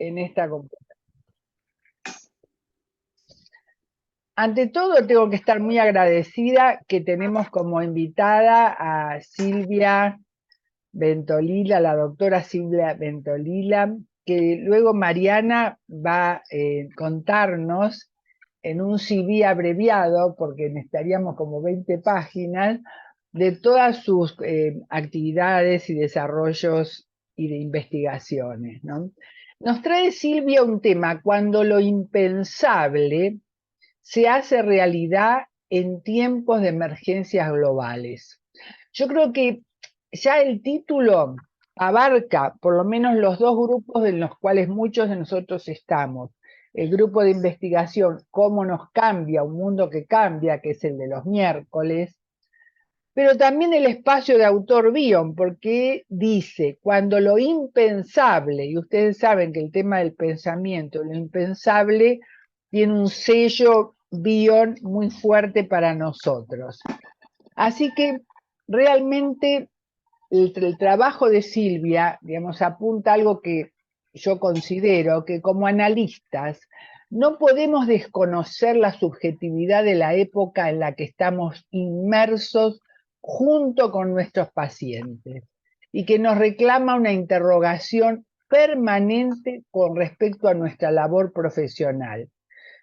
en esta computadora. Ante todo, tengo que estar muy agradecida que tenemos como invitada a Silvia Ventolila, la doctora Silvia Ventolila, que luego Mariana va a contarnos en un CV abreviado, porque necesitaríamos como 20 páginas, de todas sus actividades y desarrollos y de investigaciones, ¿no? Nos trae Silvia un tema: cuando lo impensable se hace realidad en tiempos de emergencias globales. Yo creo que ya el título abarca por lo menos los dos grupos en los cuales muchos de nosotros estamos. El grupo de investigación, cómo nos cambia, un mundo que cambia, que es el de los miércoles, pero también el espacio de autor Bion, porque dice, cuando lo impensable, y ustedes saben que el tema del pensamiento, lo impensable, tiene un sello Bion muy fuerte para nosotros. Así que realmente el trabajo de Silvia, digamos, apunta a algo que yo considero que como analistas no podemos desconocer la subjetividad de la época en la que estamos inmersos junto con nuestros pacientes y que nos reclama una interrogación permanente con respecto a nuestra labor profesional.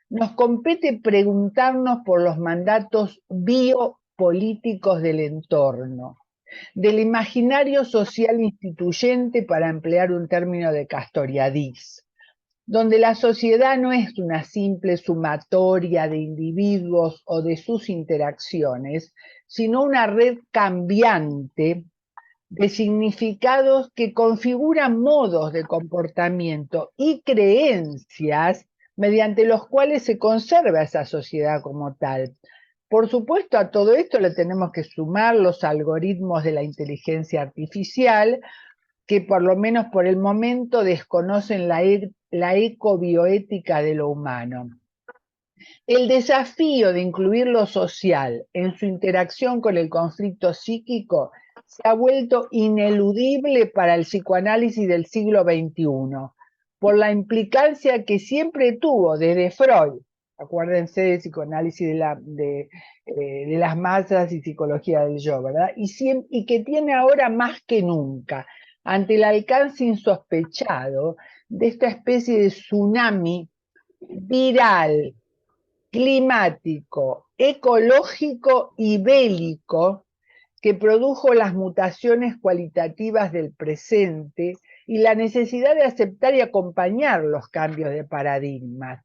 Nos compete preguntarnos por los mandatos biopolíticos del entorno, del imaginario social instituyente, para emplear un término de Castoriadis, donde la sociedad no es una simple sumatoria de individuos o de sus interacciones, sino una red cambiante de significados que configuran modos de comportamiento y creencias mediante los cuales se conserva esa sociedad como tal. Por supuesto, a todo esto le tenemos que sumar los algoritmos de la inteligencia artificial, que por lo menos por el momento desconocen la ecobioética de lo humano. El desafío de incluir lo social en su interacción con el conflicto psíquico se ha vuelto ineludible para el psicoanálisis del siglo XXI, por la implicancia que siempre tuvo desde Freud, acuérdense de psicoanálisis de las masas y psicología del yo, ¿verdad? Y que tiene ahora más que nunca, ante el alcance insospechado de esta especie de tsunami viral, climático, ecológico y bélico que produjo las mutaciones cualitativas del presente y la necesidad de aceptar y acompañar los cambios de paradigmas.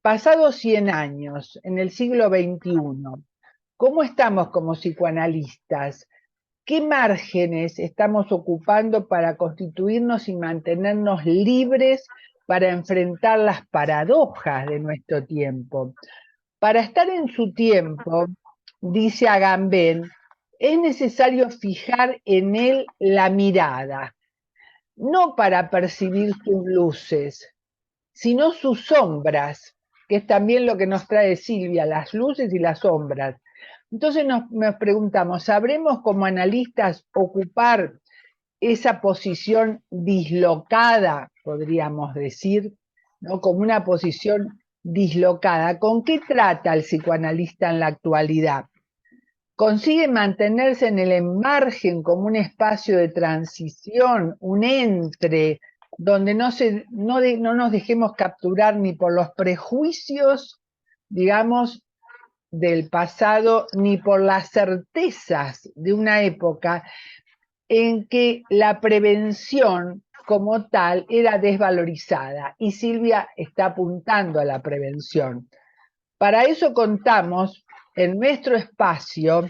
Pasados 100 años, en el siglo XXI, ¿cómo estamos como psicoanalistas? ¿Qué márgenes estamos ocupando para constituirnos y mantenernos libres para enfrentar las paradojas de nuestro tiempo? Para estar en su tiempo, dice Agamben, es necesario fijar en él la mirada, no para percibir sus luces, sino sus sombras, que es también lo que nos trae Silvia, las luces y las sombras. Entonces nos preguntamos, ¿sabremos como analistas ocupar esa posición dislocada, podríamos decir, ¿no? Como una posición dislocada? ¿Con qué trata el psicoanalista en la actualidad? ¿Consigue mantenerse en el margen como un espacio de transición, un entre, donde no nos dejemos capturar ni por los prejuicios, digamos, del pasado, ni por las certezas de una época en que la prevención como tal era desvalorizada? Y Silvia está apuntando a la prevención. Para eso contamos en nuestro espacio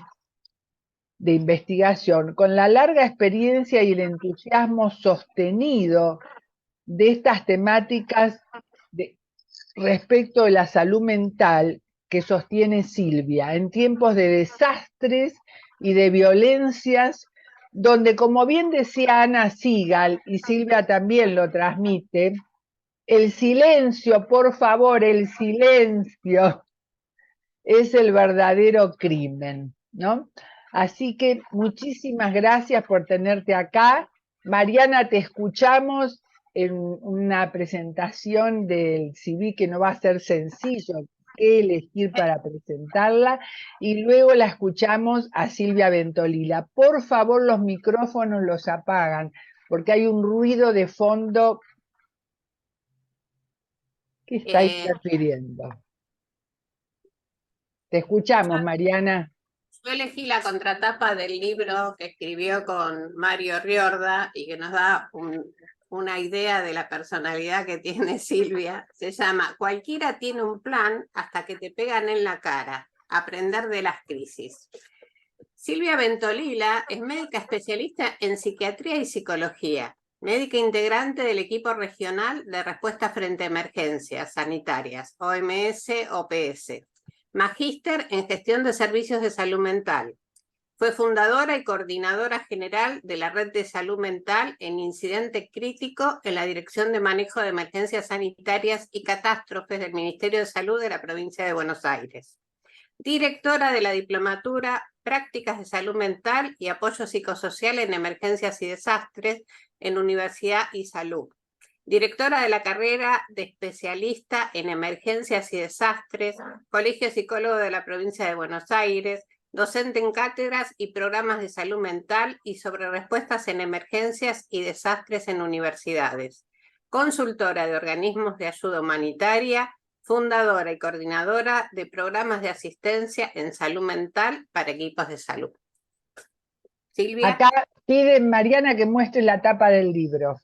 de investigación con la larga experiencia y el entusiasmo sostenido de estas temáticas respecto de la salud mental que sostiene Silvia en tiempos de desastres y de violencias, donde, como bien decía Ana Sigal, y Silvia también lo transmite, el silencio, por favor, el silencio es el verdadero crimen, ¿no? Así que muchísimas gracias por tenerte acá. Mariana, te escuchamos en una presentación del CV que no va a ser sencillo qué elegir para presentarla, y luego la escuchamos a Silvia Ventolila. Por favor, los micrófonos los apagan, porque hay un ruido de fondo que está interfiriendo. Te escuchamos, Mariana. Yo elegí la contratapa del libro que escribió con Mario Riorda y que nos da una idea de la personalidad que tiene Silvia. Se llama Cualquiera tiene un plan hasta que te pegan en la cara. Aprender de las crisis. Silvia Ventolila es médica especialista en psiquiatría y psicología, médica integrante del equipo regional de respuesta frente a emergencias sanitarias, OMS-OPS, magíster en gestión de servicios de salud mental. Fue fundadora y coordinadora general de la Red de Salud Mental en Incidente Crítico en la Dirección de Manejo de Emergencias Sanitarias y Catástrofes del Ministerio de Salud de la Provincia de Buenos Aires. Directora de la Diplomatura Prácticas de Salud Mental y Apoyo Psicosocial en Emergencias y Desastres en Universidad y Salud. Directora de la carrera de especialista en emergencias y desastres, Colegio Psicólogo de la Provincia de Buenos Aires, docente en cátedras y programas de salud mental y sobre respuestas en emergencias y desastres en universidades. Consultora de organismos de ayuda humanitaria, fundadora y coordinadora de programas de asistencia en salud mental para equipos de salud. Silvia. Acá pide Mariana que muestre la tapa del libro.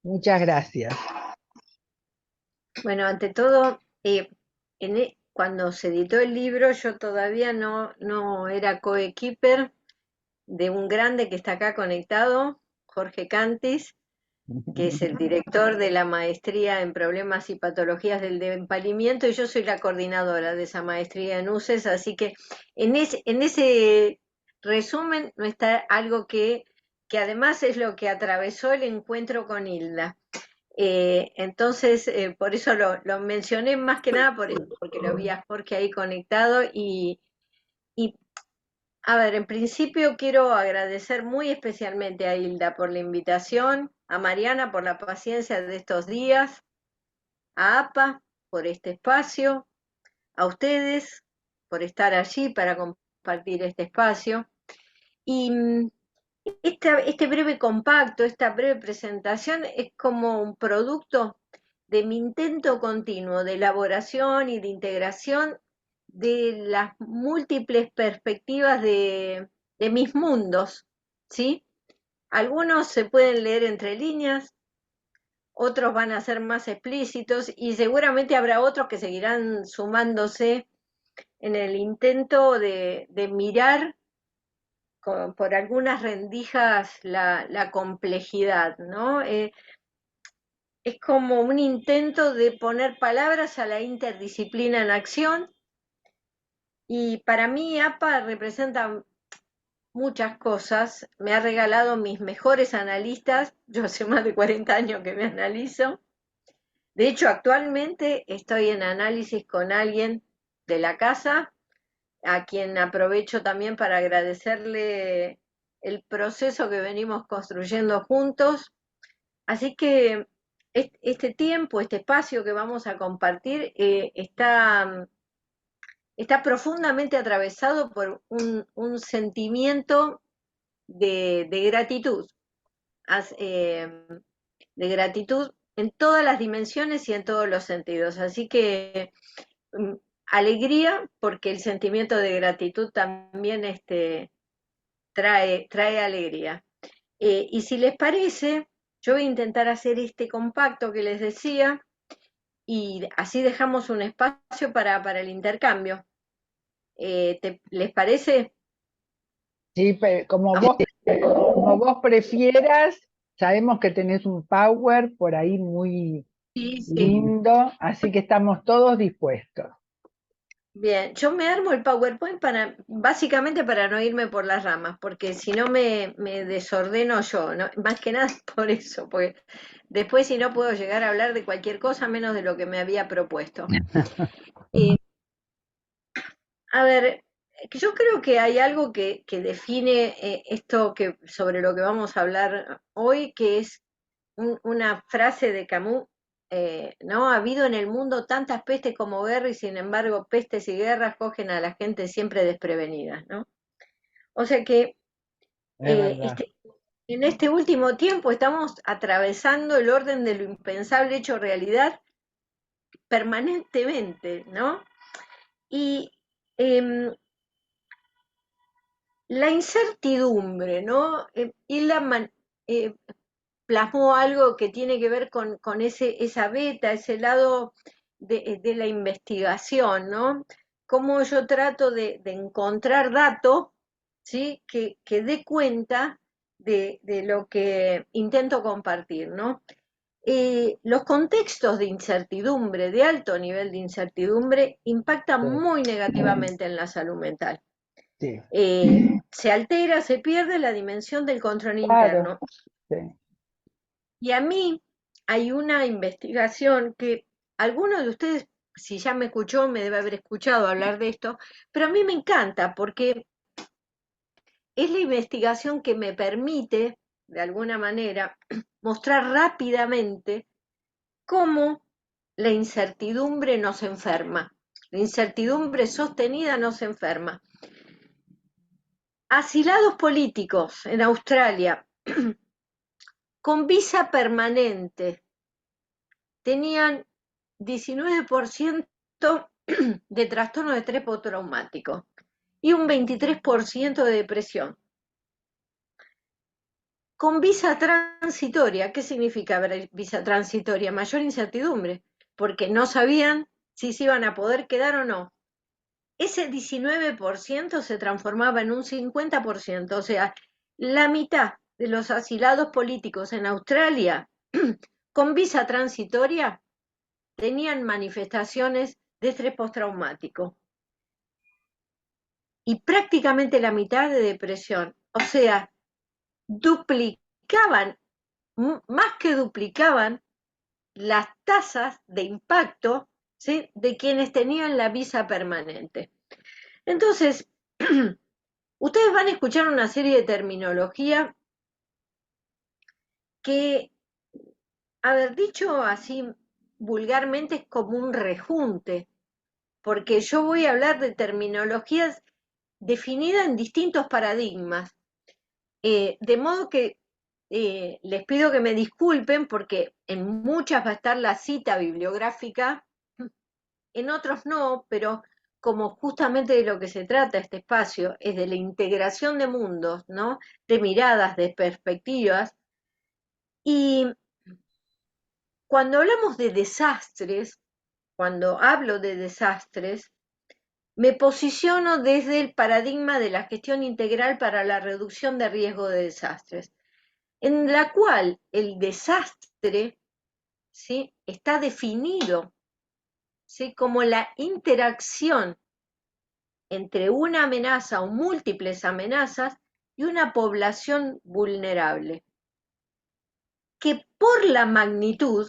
Muchas gracias. Bueno, ante todo, cuando se editó el libro, yo todavía no era coequiper de un grande que está acá conectado, Jorge Cantis, que es el director de la maestría en problemas y patologías del empalimiento, y yo soy la coordinadora de esa maestría en UCES, así que en ese resumen no está algo que además es lo que atravesó el encuentro con Hilda. Entonces, por eso lo mencioné más que nada porque lo vi a Jorge ahí conectado y a ver, en principio quiero agradecer muy especialmente a Hilda por la invitación, a Mariana por la paciencia de estos días, a APA por este espacio, a ustedes por estar allí para compartir este espacio. Y este breve compacto, esta breve presentación es como un producto de mi intento continuo de elaboración y de integración de las múltiples perspectivas de mis mundos, ¿sí? Algunos se pueden leer entre líneas, otros van a ser más explícitos y seguramente habrá otros que seguirán sumándose en el intento de mirar por algunas rendijas la complejidad, ¿no? Es como un intento de poner palabras a la interdisciplina en acción, y para mí APA representa muchas cosas. Me ha regalado mis mejores analistas, yo hace más de 40 años que me analizo. De hecho, actualmente estoy en análisis con alguien de la casa, a quien aprovecho también para agradecerle el proceso que venimos construyendo juntos. Así que este tiempo, este espacio que vamos a compartir está profundamente atravesado por un sentimiento de gratitud, de gratitud en todas las dimensiones y en todos los sentidos. Así que alegría, porque el sentimiento de gratitud también trae alegría. Y si les parece, yo voy a intentar hacer este compacto que les decía, y así dejamos un espacio para el intercambio. ¿Les parece? Sí, como vos prefieras. Sabemos que tenés un power por ahí muy Sí, sí. lindo, así que estamos todos dispuestos. Bien, yo me armo el PowerPoint básicamente para no irme por las ramas, porque si no me desordeno yo, ¿no? Más que nada por eso, porque después si no puedo llegar a hablar de cualquier cosa menos de lo que me había propuesto. A ver, yo creo que hay algo que define esto sobre lo que vamos a hablar hoy, que es una frase de Camus, ¿no? Ha habido en el mundo tantas pestes como guerras y sin embargo pestes y guerras cogen a la gente siempre desprevenida, ¿no? O sea que Es verdad. en este último tiempo estamos atravesando el orden de lo impensable hecho realidad permanentemente, ¿no? Y em, la incertidumbre, ¿no? Eh, plasmó algo que tiene que ver con esa beta, ese lado de la investigación, ¿no? Cómo yo trato de encontrar datos, ¿sí? Que dé cuenta de lo que intento compartir, ¿no? Los contextos de incertidumbre, de alto nivel de incertidumbre, impactan Sí, muy negativamente en la salud mental. sí, Se altera, se pierde la dimensión del control claro, interno. sí, Y a mí hay una investigación que algunos de ustedes, si ya me escuchó, me debe haber escuchado hablar de esto, pero a mí me encanta porque es la investigación que me permite, de alguna manera, mostrar rápidamente cómo la incertidumbre nos enferma. La incertidumbre sostenida nos enferma. Asilados políticos en Australia con visa permanente tenían 19% de trastorno de estrés postraumático y un 23% de depresión. Con visa transitoria, ¿qué significa visa transitoria? Mayor incertidumbre, porque no sabían si se iban a poder quedar o no. Ese 19% se transformaba en un 50%, o sea, la mitad de los asilados políticos en Australia con visa transitoria tenían manifestaciones de estrés postraumático y prácticamente la mitad de depresión. O sea, duplicaban, más que duplicaban, las tasas de impacto, ¿sí?, de quienes tenían la visa permanente. Entonces, ustedes van a escuchar una serie de terminología que, haber dicho así vulgarmente, es como un rejunte, porque yo voy a hablar de terminologías definida en distintos paradigmas. De modo que les pido que me disculpen porque en muchas va a estar la cita bibliográfica, en otros no, pero como justamente de lo que se trata este espacio es de la integración de mundos, ¿no? De miradas, de perspectivas. Y cuando hablamos de desastres, cuando hablo de desastres, me posiciono desde el paradigma de la gestión integral para la reducción de riesgo de desastres, en la cual el desastre, ¿sí?, está definido, ¿sí?, como la interacción entre una amenaza o múltiples amenazas y una población vulnerable, que por la magnitud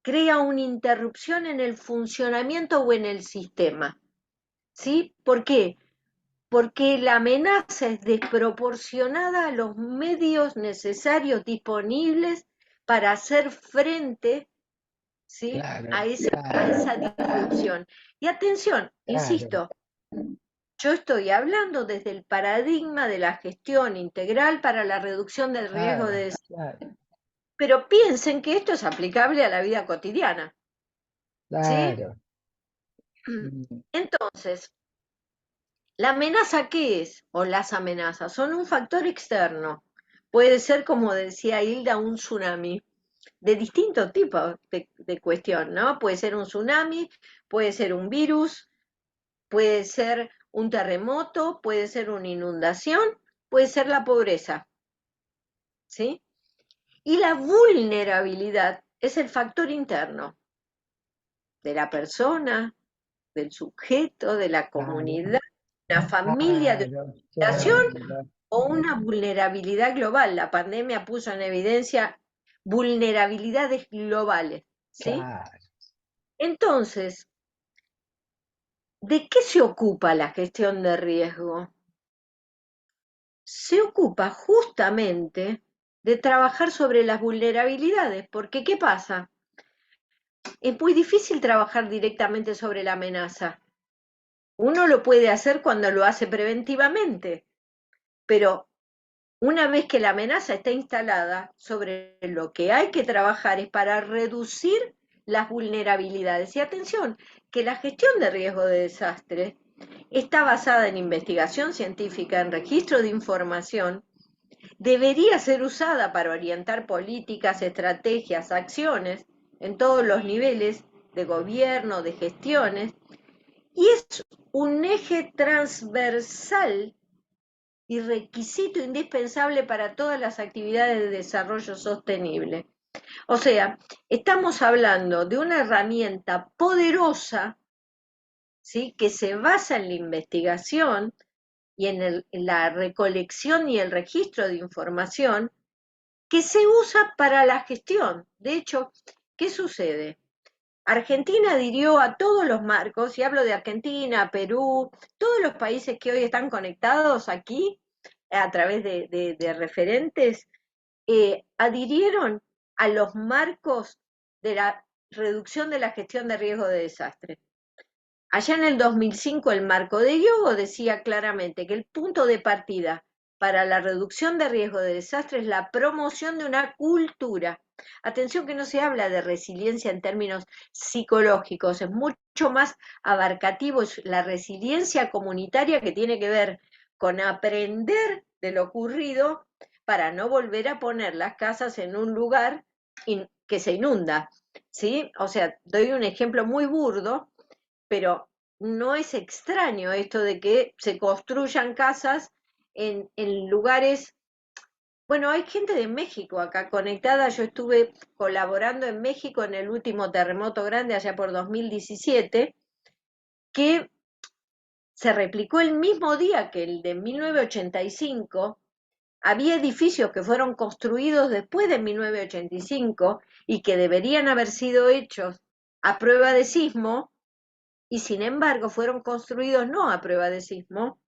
crea una interrupción en el funcionamiento o en el sistema. ¿Sí? ¿Por qué? Porque la amenaza es desproporcionada a los medios necesarios disponibles para hacer frente, ¿sí?, claro, a esa disrupción. Y atención, claro, insisto, yo estoy hablando desde el paradigma de la gestión integral para la reducción del riesgo de claro, desastre, claro, pero piensen que esto es aplicable a la vida cotidiana, ¿sí? claro. Mm, Entonces, ¿la amenaza qué es? O las amenazas son un factor externo. Puede ser, como decía Hilda, un tsunami de distintos tipos de cuestión, ¿no? Puede ser un tsunami, puede ser un virus, puede ser un terremoto, puede ser una inundación, puede ser la pobreza, ¿sí? Y la vulnerabilidad es el factor interno de la persona, del sujeto, de la claro, comunidad, de la familia, de claro, una nación claro, o una vulnerabilidad global. La pandemia puso en evidencia vulnerabilidades globales, ¿sí? claro. Entonces, ¿De qué se ocupa la gestión de riesgo? Se ocupa justamente de trabajar sobre las vulnerabilidades, porque ¿qué pasa? Es muy difícil trabajar directamente sobre la amenaza. Uno lo puede hacer cuando lo hace preventivamente, pero una vez que la amenaza está instalada, sobre lo que hay que trabajar es para reducir las vulnerabilidades. Y atención, que la gestión de riesgo de desastre está basada en investigación científica, en registro de información, debería ser usada para orientar políticas, estrategias, acciones en todos los niveles de gobierno, de gestiones, y es un eje transversal y requisito indispensable para todas las actividades de desarrollo sostenible. O sea, estamos hablando de una herramienta poderosa, ¿sí?, que se basa en la investigación y en la recolección y el registro de información, que se usa para la gestión. De hecho, ¿qué sucede? Argentina adhirió a todos los marcos, y hablo de Argentina, Perú, todos los países que hoy están conectados aquí a través de referentes, adhirieron a los marcos de la reducción de la gestión de riesgo de desastre. Allá en el 2005 el marco de Hyogo decía claramente que el punto de partida para la reducción de riesgo de desastre es la promoción de una cultura. Atención, que no se habla de resiliencia en términos psicológicos, es mucho más abarcativo, es la resiliencia comunitaria, que tiene que ver con aprender de lo ocurrido para no volver a poner las casas en un lugar que se inunda, ¿sí? O sea, doy un ejemplo muy burdo, pero no es extraño esto de que se construyan casas en lugares. Bueno, hay gente de México acá conectada. Yo estuve colaborando en México en el último terremoto grande allá por 2017, que se replicó el mismo día que el de 1985. Había edificios que fueron construidos después de 1985 y que deberían haber sido hechos a prueba de sismo, y sin embargo fueron construidos no a prueba de sismo,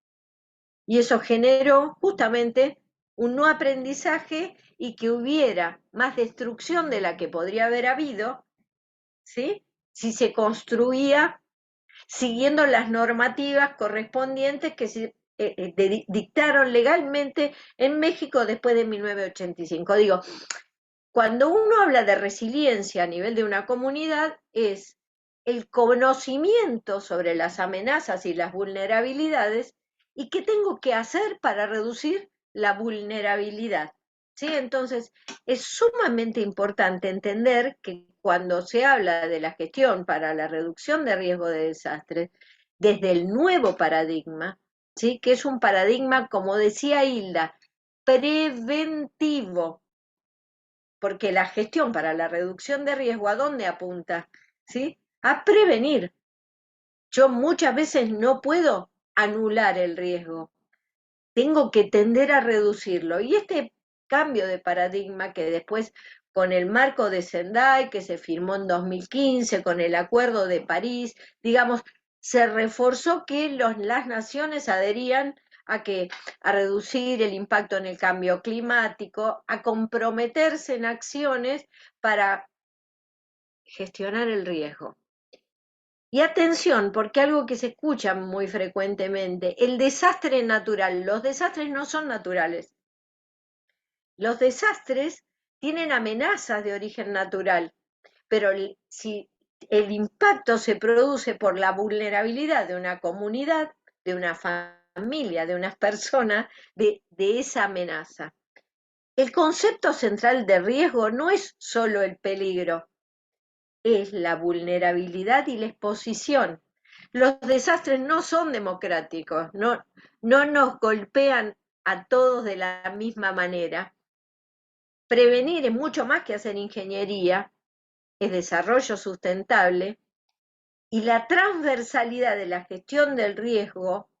y eso generó justamente un no aprendizaje y que hubiera más destrucción de la que podría haber habido, ¿sí?, si se construía siguiendo las normativas correspondientes que se dictaron legalmente en México después de 1985. Digo, cuando uno habla de resiliencia a nivel de una comunidad, es el conocimiento sobre las amenazas y las vulnerabilidades y qué tengo que hacer para reducir la vulnerabilidad, ¿sí? Entonces, es sumamente importante entender que cuando se habla de la gestión para la reducción de riesgo de desastres, desde el nuevo paradigma, ¿sí?, que es un paradigma, como decía Hilda, preventivo, porque la gestión para la reducción de riesgo, ¿a dónde apunta? ¿Sí? A prevenir. Yo muchas veces no puedo anular el riesgo, tengo que tender a reducirlo. Y este cambio de paradigma, que después, con el marco de Sendai, que se firmó en 2015, con el Acuerdo de París, digamos, se reforzó que las naciones adherían a reducir el impacto en el cambio climático, a comprometerse en acciones para gestionar el riesgo. Y atención, porque algo que se escucha muy frecuentemente, el desastre natural. Los desastres no son naturales. Los desastres tienen amenazas de origen natural, pero si el impacto se produce por la vulnerabilidad de una comunidad, de una familia, de unas personas, de esa amenaza. El concepto central de riesgo no es solo el peligro, es la vulnerabilidad y la exposición. Los desastres no son democráticos, no nos golpean a todos de la misma manera. Prevenir es mucho más que hacer ingeniería, es desarrollo sustentable, y la transversalidad de la gestión del riesgo,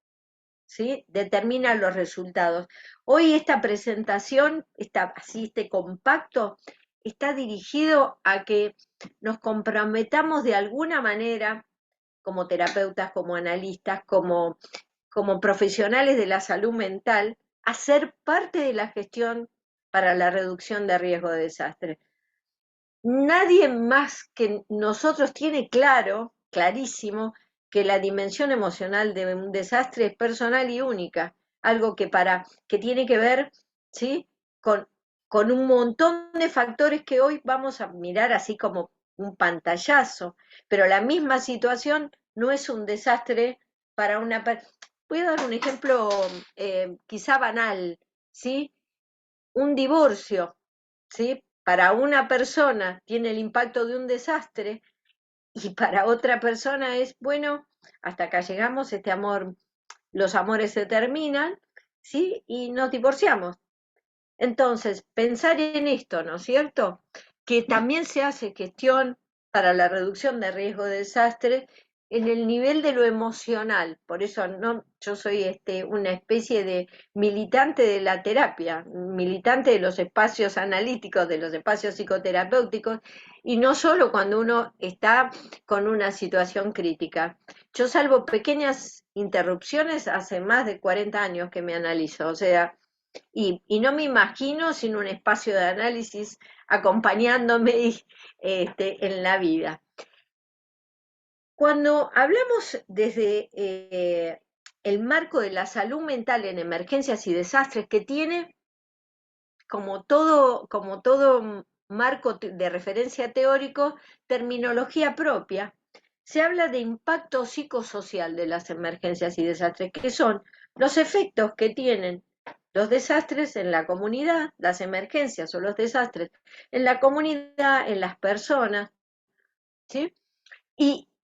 ¿sí?, determina los resultados. Hoy esta presentación, este compacto, está dirigido a que nos comprometamos de alguna manera como terapeutas, como analistas, como profesionales de la salud mental, a ser parte de la gestión para la reducción de riesgo de desastre. Nadie más que nosotros tiene claro, clarísimo, que la dimensión emocional de un desastre es personal y única, algo que tiene que ver, ¿sí? con, con un montón de factores que hoy vamos a mirar así como un pantallazo, pero la misma situación no es un desastre para una persona. Voy a dar un ejemplo quizá banal, ¿sí? Un divorcio, ¿sí? Para una persona tiene el impacto de un desastre y para otra persona es, bueno, hasta acá llegamos, este amor, los amores se terminan, ¿sí? Y nos divorciamos. Entonces, pensar en esto, ¿no es cierto? Que también se hace gestión para la reducción de riesgo de desastre en el nivel de lo emocional. Por eso no, yo soy una especie de militante de la terapia, militante de los espacios analíticos, de los espacios psicoterapéuticos, y no solo cuando uno está con una situación crítica. Yo salvo pequeñas interrupciones hace más de 40 años que me analizo, o sea, y no me imagino sin un espacio de análisis acompañándome en la vida. Cuando hablamos desde el marco de la salud mental en emergencias y desastres, que tiene como todo marco de referencia teórico, terminología propia, se habla de impacto psicosocial de las emergencias y desastres, que son los efectos que tienen los desastres en la comunidad, las emergencias o los desastres en la comunidad, en las personas, ¿sí?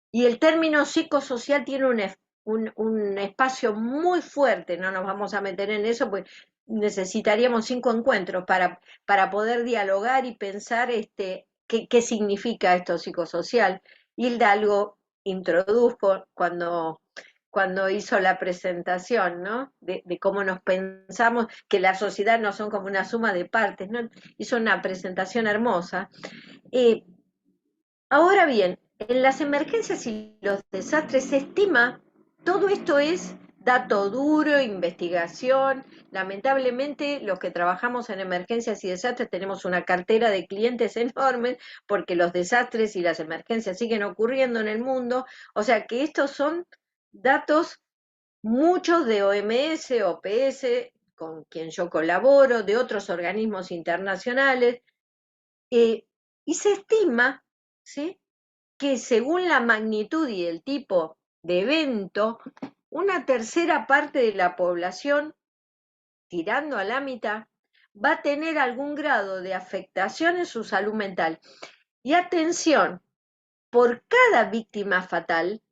Y el término psicosocial tiene un espacio muy fuerte, no nos vamos a meter en eso, pues necesitaríamos 5 encuentros para poder dialogar y pensar qué significa esto psicosocial. Hilda algo introdujo cuando hizo la presentación, ¿no? De cómo nos pensamos que la sociedad no son como una suma de partes, ¿no? Hizo una presentación hermosa. Eh, Ahora bien, en las emergencias y los desastres se estima, todo esto es dato duro, investigación. Lamentablemente, los que trabajamos en emergencias y desastres tenemos una cartera de clientes enormes porque los desastres y las emergencias siguen ocurriendo en el mundo. O sea que estos son datos, muchos de OMS, OPS, con quien yo colaboro, de otros organismos internacionales, eh, y se estima, ¿sí?, que según la magnitud y el tipo de evento, una tercera parte de la población, tirando a la mitad, va a tener algún grado de afectación en su salud mental. Y atención, por cada víctima fatal,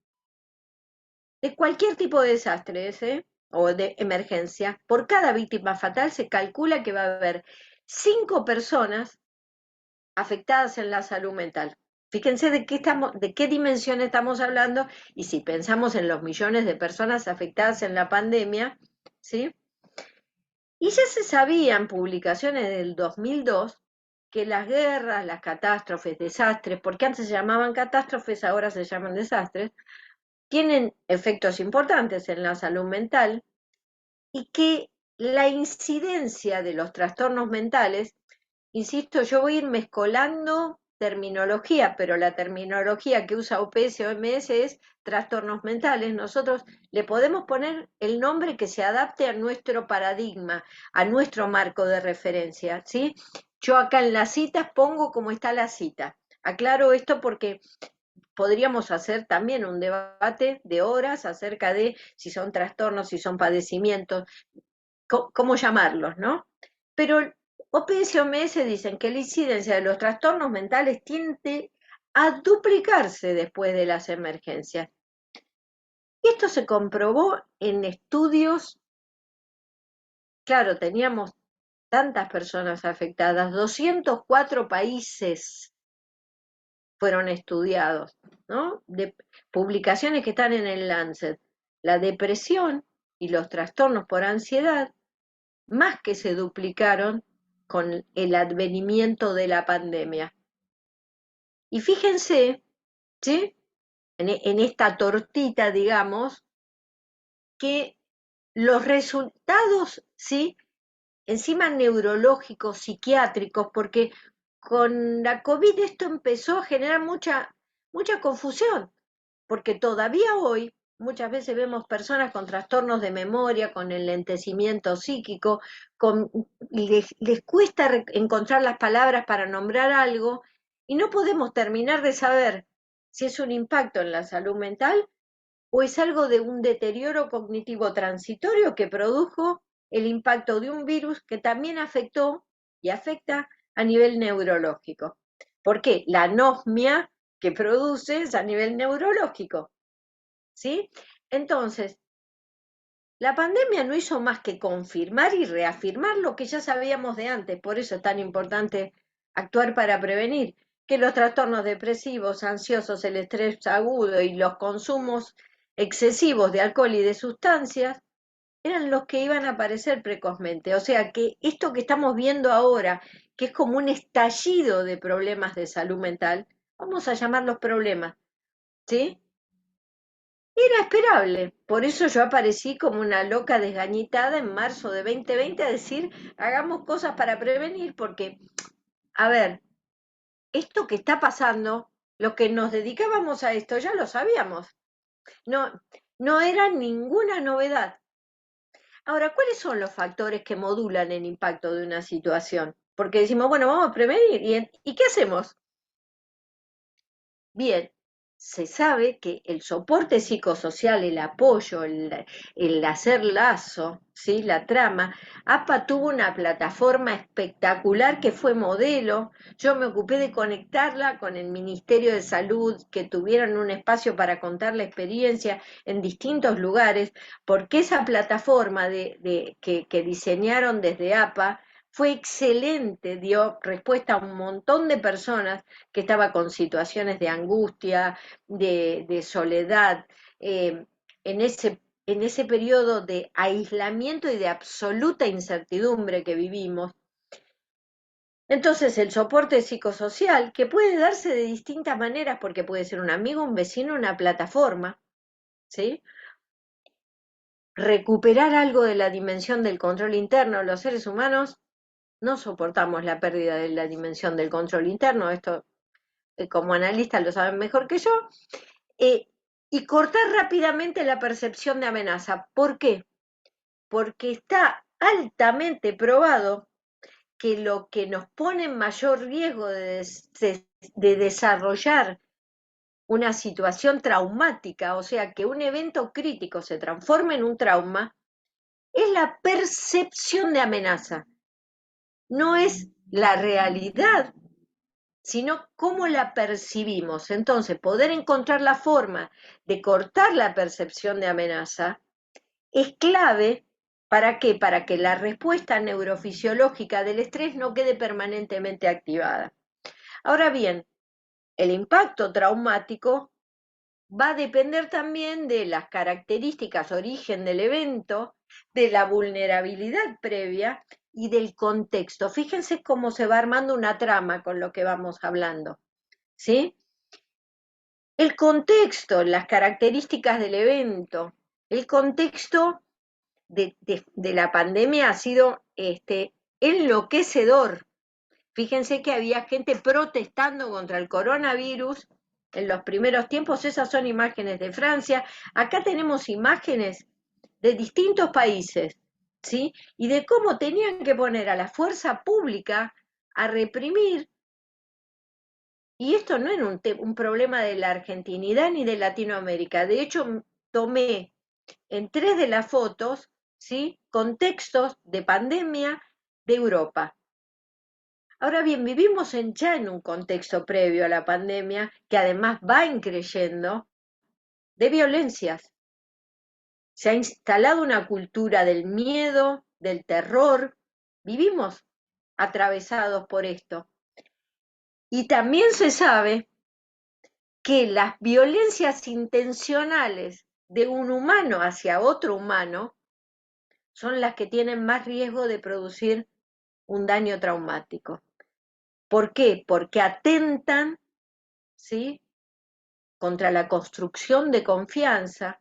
de cualquier tipo de desastre, o de emergencia, por cada víctima fatal se calcula que va a haber 5 personas afectadas en la salud mental. Fíjense de qué dimensión estamos hablando, y si pensamos en los millones de personas afectadas en la pandemia, ¿sí? Y ya se sabía en publicaciones del 2002 que las guerras, las catástrofes, desastres, porque antes se llamaban catástrofes, ahora se llaman desastres, tienen efectos importantes en la salud mental, y que la incidencia de los trastornos mentales, insisto, yo voy a ir mezcolando terminología, pero la terminología que usa UPS o OMS es trastornos mentales. Nosotros le podemos poner el nombre que se adapte a nuestro paradigma, a nuestro marco de referencia, ¿sí? Yo acá en las citas pongo cómo está la cita. Aclaro esto porque podríamos hacer también un debate de horas acerca de si son trastornos, si son padecimientos, cómo llamarlos, ¿no? Pero OPS y OMS dicen que la incidencia de los trastornos mentales tiende a duplicarse después de las emergencias. Y esto se comprobó en estudios. Claro, teníamos tantas personas afectadas, 204 países fueron estudiados, ¿no? De publicaciones que están en el Lancet. La depresión y los trastornos por ansiedad más que se duplicaron con el advenimiento de la pandemia. Y fíjense, ¿sí?, en esta tortita, digamos, que los resultados, ¿sí? Encima neurológicos, psiquiátricos, porque con la COVID esto empezó a generar mucha confusión, porque todavía hoy muchas veces vemos personas con trastornos de memoria, con enlentecimiento psíquico, les cuesta encontrar las palabras para nombrar algo y no podemos terminar de saber si es un impacto en la salud mental o es algo de un deterioro cognitivo transitorio que produjo el impacto de un virus que también afectó y afecta a nivel neurológico. ¿Por qué? La anosmia que produce es a nivel neurológico, ¿sí? Entonces, la pandemia no hizo más que confirmar y reafirmar lo que ya sabíamos de antes, por eso es tan importante actuar para prevenir que los trastornos depresivos, ansiosos, el estrés agudo y los consumos excesivos de alcohol y de sustancias eran los que iban a aparecer precozmente. O sea que esto que estamos viendo ahora, que es como un estallido de problemas de salud mental, vamos a llamarlos problemas, ¿sí? Era esperable, por eso yo aparecí como una loca desgañitada en marzo de 2020 a decir, hagamos cosas para prevenir, porque, a ver, esto que está pasando, los que nos dedicábamos a esto ya lo sabíamos, no, no era ninguna novedad. Ahora, ¿cuáles son los factores que modulan el impacto de una situación? Porque decimos, bueno, vamos a prevenir, ¿y qué hacemos? Bien, se sabe que el soporte psicosocial, el apoyo, el hacer lazo, ¿sí? La trama, APA tuvo una plataforma espectacular que fue modelo. Yo me ocupé de conectarla con el Ministerio de Salud, que tuvieran un espacio para contar la experiencia en distintos lugares, porque esa plataforma que diseñaron desde APA fue excelente, dio respuesta a un montón de personas que estaba con situaciones de angustia, de soledad, en ese periodo de aislamiento y de absoluta incertidumbre que vivimos. Entonces, el soporte psicosocial, que puede darse de distintas maneras, porque puede ser un amigo, un vecino, una plataforma, ¿sí? Recuperar algo de la dimensión del control interno. Los seres humanos no soportamos la pérdida de la dimensión del control interno, esto como analistas lo saben mejor que yo, eh, y cortar rápidamente la percepción de amenaza. ¿Por qué? Porque está altamente probado que lo que nos pone en mayor riesgo de desarrollar una situación traumática, o sea, que un evento crítico se transforme en un trauma, es la percepción de amenaza. No es la realidad, sino cómo la percibimos. Entonces, poder encontrar la forma de cortar la percepción de amenaza es clave. ¿Para qué? Para que la respuesta neurofisiológica del estrés no quede permanentemente activada. Ahora bien, el impacto traumático va a depender también de las características, origen del evento, de la vulnerabilidad previa y del contexto. Fíjense cómo se va armando una trama con lo que vamos hablando, ¿sí? El contexto, las características del evento, el contexto de la pandemia ha sido enloquecedor. Fíjense que había gente protestando contra el coronavirus en los primeros tiempos, esas son imágenes de Francia. Acá tenemos imágenes de distintos países, ¿sí? Y de cómo tenían que poner a la fuerza pública a reprimir. Y esto no era un problema de la argentinidad ni de Latinoamérica. De hecho, tomé en 3 de las fotos, ¿sí? Contextos de pandemia de Europa. Ahora bien, vivimos ya en un contexto previo a la pandemia que además va increyendo de violencias. Se ha instalado una cultura del miedo, del terror. Vivimos atravesados por esto. Y también se sabe que las violencias intencionales de un humano hacia otro humano son las que tienen más riesgo de producir un daño traumático. ¿Por qué? Porque atentan, ¿sí? contra la construcción de confianza.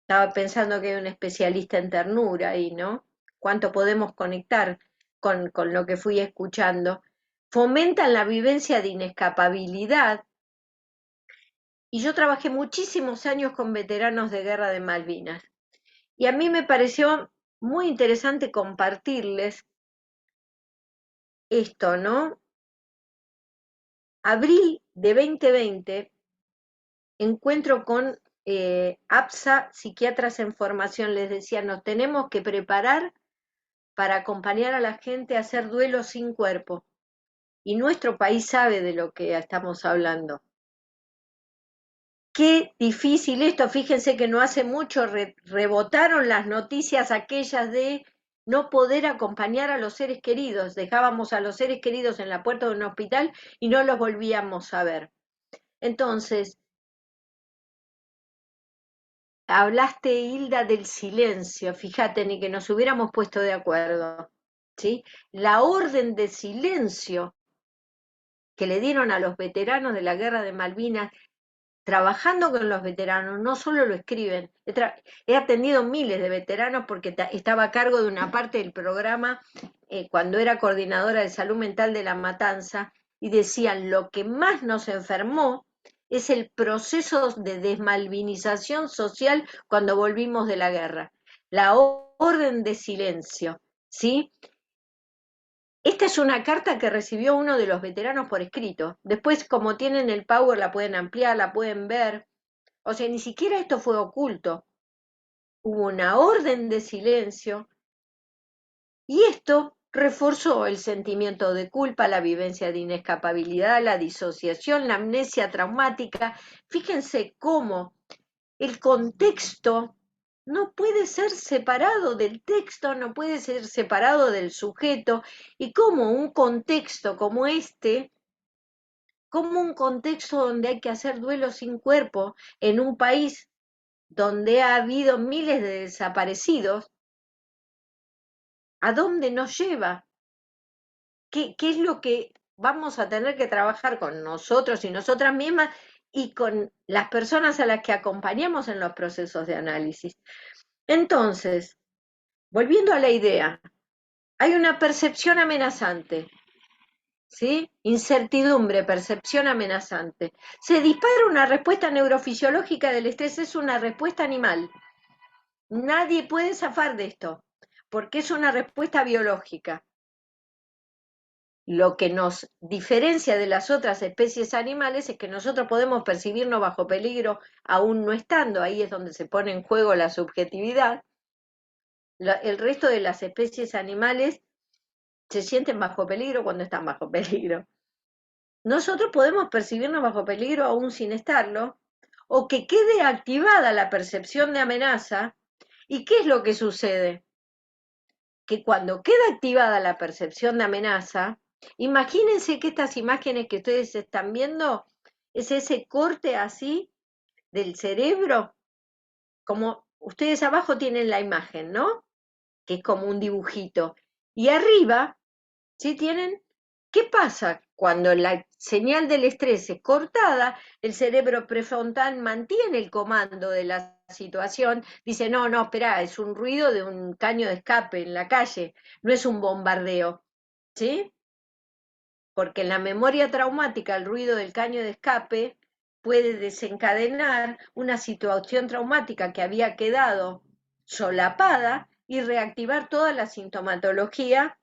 Estaba pensando que hay un especialista en ternura ahí, ¿no? ¿Cuánto podemos conectar con lo que fui escuchando? Fomentan la vivencia de inescapabilidad. Y yo trabajé muchísimos años con veteranos de guerra de Malvinas. Y a mí me pareció muy interesante compartirles esto, ¿no? Abril de 2020, encuentro con APSA, psiquiatras en formación, les decía, nos tenemos que preparar para acompañar a la gente a hacer duelo sin cuerpo. Y nuestro país sabe de lo que estamos hablando. Qué difícil esto, fíjense que no hace mucho rebotaron las noticias aquellas de no poder acompañar a los seres queridos. Dejábamos a los seres queridos en la puerta de un hospital y no los volvíamos a ver. Entonces, hablaste, Hilda, del silencio, fíjate, ni que nos hubiéramos puesto de acuerdo, ¿sí? La orden de silencio que le dieron a los veteranos de la Guerra de Malvinas, trabajando con los veteranos, no solo lo escriben, he atendido miles de veteranos porque estaba a cargo de una parte del programa cuando era coordinadora de salud mental de La Matanza, y decían, lo que más nos enfermó es el proceso de desmalvinización social cuando volvimos de la guerra, la orden de silencio, ¿sí? Esta es una carta que recibió uno de los veteranos por escrito. Después, como tienen el Power, la pueden ampliar, la pueden ver. O sea, ni siquiera esto fue oculto. Hubo una orden de silencio y esto reforzó el sentimiento de culpa, la vivencia de inescapabilidad, la disociación, la amnesia traumática. Fíjense cómo el contexto no puede ser separado del texto, no puede ser separado del sujeto, y cómo un contexto como este, como un contexto donde hay que hacer duelo sin cuerpo, en un país donde ha habido miles de desaparecidos, ¿a dónde nos lleva? ¿Qué es lo que vamos a tener que trabajar con nosotros y nosotras mismas y con las personas a las que acompañamos en los procesos de análisis? Entonces, volviendo a la idea, hay una percepción amenazante, ¿sí? Incertidumbre, percepción amenazante. Se dispara una respuesta neurofisiológica del estrés, es una respuesta animal. Nadie puede zafar de esto, porque es una respuesta biológica. Lo que nos diferencia de las otras especies animales es que nosotros podemos percibirnos bajo peligro aún no estando, ahí es donde se pone en juego la subjetividad. El resto de las especies animales se sienten bajo peligro cuando están bajo peligro. Nosotros podemos percibirnos bajo peligro aún sin estarlo, o que quede activada la percepción de amenaza. ¿Y qué es lo que sucede? Que cuando queda activada la percepción de amenaza, imagínense que estas imágenes que ustedes están viendo es ese corte así del cerebro, como ustedes abajo tienen la imagen, ¿no? Que es como un dibujito. Y arriba, ¿sí tienen? ¿Qué pasa cuando la señal del estrés es cortada? El cerebro prefrontal mantiene el comando de la situación, dice, no, no, espera, es un ruido de un caño de escape en la calle, no es un bombardeo, ¿sí? Porque en la memoria traumática el ruido del caño de escape puede desencadenar una situación traumática que había quedado solapada y reactivar toda la sintomatología.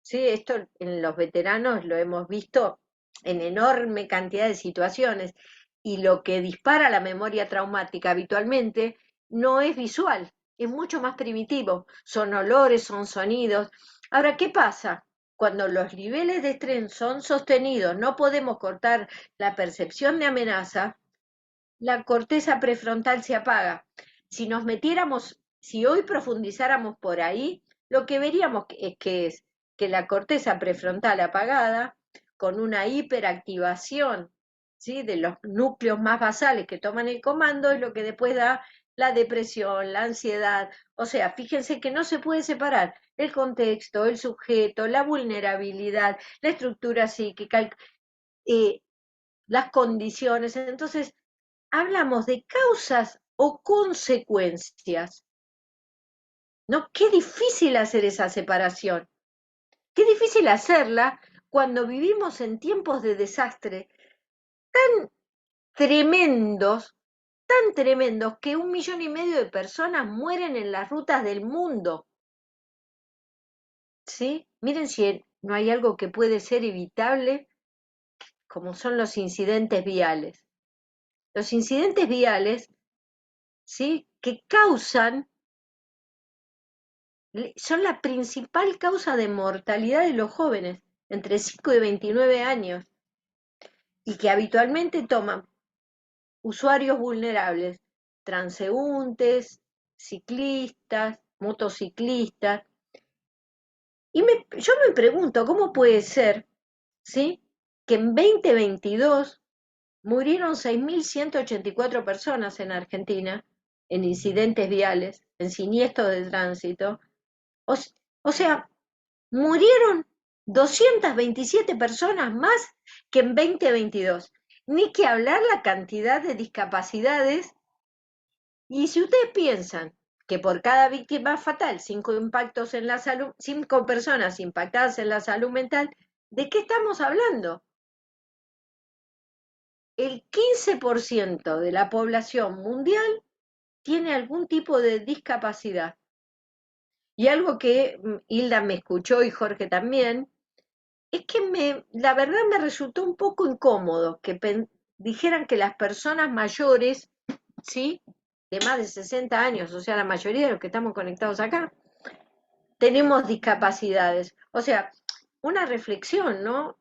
Sí, esto en los veteranos lo hemos visto en enorme cantidad de situaciones, y lo que dispara la memoria traumática habitualmente no es visual, es mucho más primitivo, son olores, son sonidos. Ahora, ¿qué pasa? Cuando los niveles de estrés son sostenidos, no podemos cortar la percepción de amenaza, la corteza prefrontal se apaga. Si nos metiéramos, si hoy profundizáramos por ahí, lo que veríamos es que la corteza prefrontal apagada, con una hiperactivación, ¿sí?, de los núcleos más basales que toman el comando, es lo que después da la depresión, la ansiedad. O sea, fíjense que no se puede separar el contexto, el sujeto, la vulnerabilidad, la estructura psíquica, las condiciones. Entonces, hablamos de causas o consecuencias. ¿No? Qué difícil hacer esa separación. Qué difícil hacerla cuando vivimos en tiempos de desastre tremendos, tan tremendos que 1,5 millones de personas mueren en las rutas del mundo. ¿Sí? Miren si no hay algo que puede ser evitable, como son los incidentes viales. Los incidentes viales, ¿sí? Que son la principal causa de mortalidad de los jóvenes entre 5 y 29 años y que habitualmente toman usuarios vulnerables, transeúntes, ciclistas, motociclistas. Y yo me pregunto, ¿cómo puede ser, ¿sí? Que en 2022 murieron 6.184 personas en Argentina en incidentes viales, en siniestros de tránsito. O, o sea, murieron 227 personas más que en 2022. Ni que hablar la cantidad de discapacidades. Y si ustedes piensan que por cada víctima fatal, 5 personas impactadas en la salud mental, ¿de qué estamos hablando? El 15% de la población mundial tiene algún tipo de discapacidad. Y algo que Hilda me escuchó y Jorge también, es que la verdad me resultó un poco incómodo que dijeran que las personas mayores, ¿sí? De más de 60 años, o sea, la mayoría de los que estamos conectados acá, tenemos discapacidades. O sea, una reflexión, ¿no?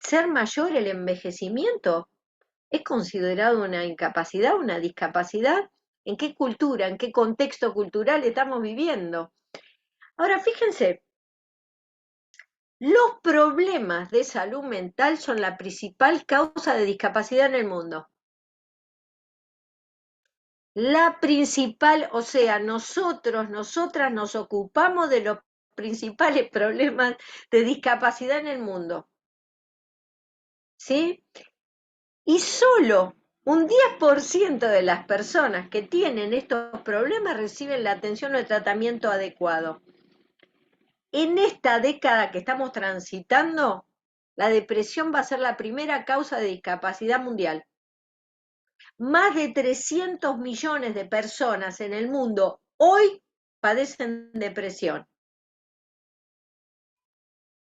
Ser mayor, el envejecimiento, ¿es considerado una incapacidad, una discapacidad? ¿En qué cultura, en qué contexto cultural estamos viviendo? Ahora, fíjense, los problemas de salud mental son la principal causa de discapacidad en el mundo. La principal, o sea, nosotras nos ocupamos de los principales problemas de discapacidad en el mundo. ¿Sí? Y solo un 10% de las personas que tienen estos problemas reciben la atención o el tratamiento adecuado. En esta década que estamos transitando, la depresión va a ser la primera causa de discapacidad mundial. Más de 300 millones de personas en el mundo hoy padecen depresión.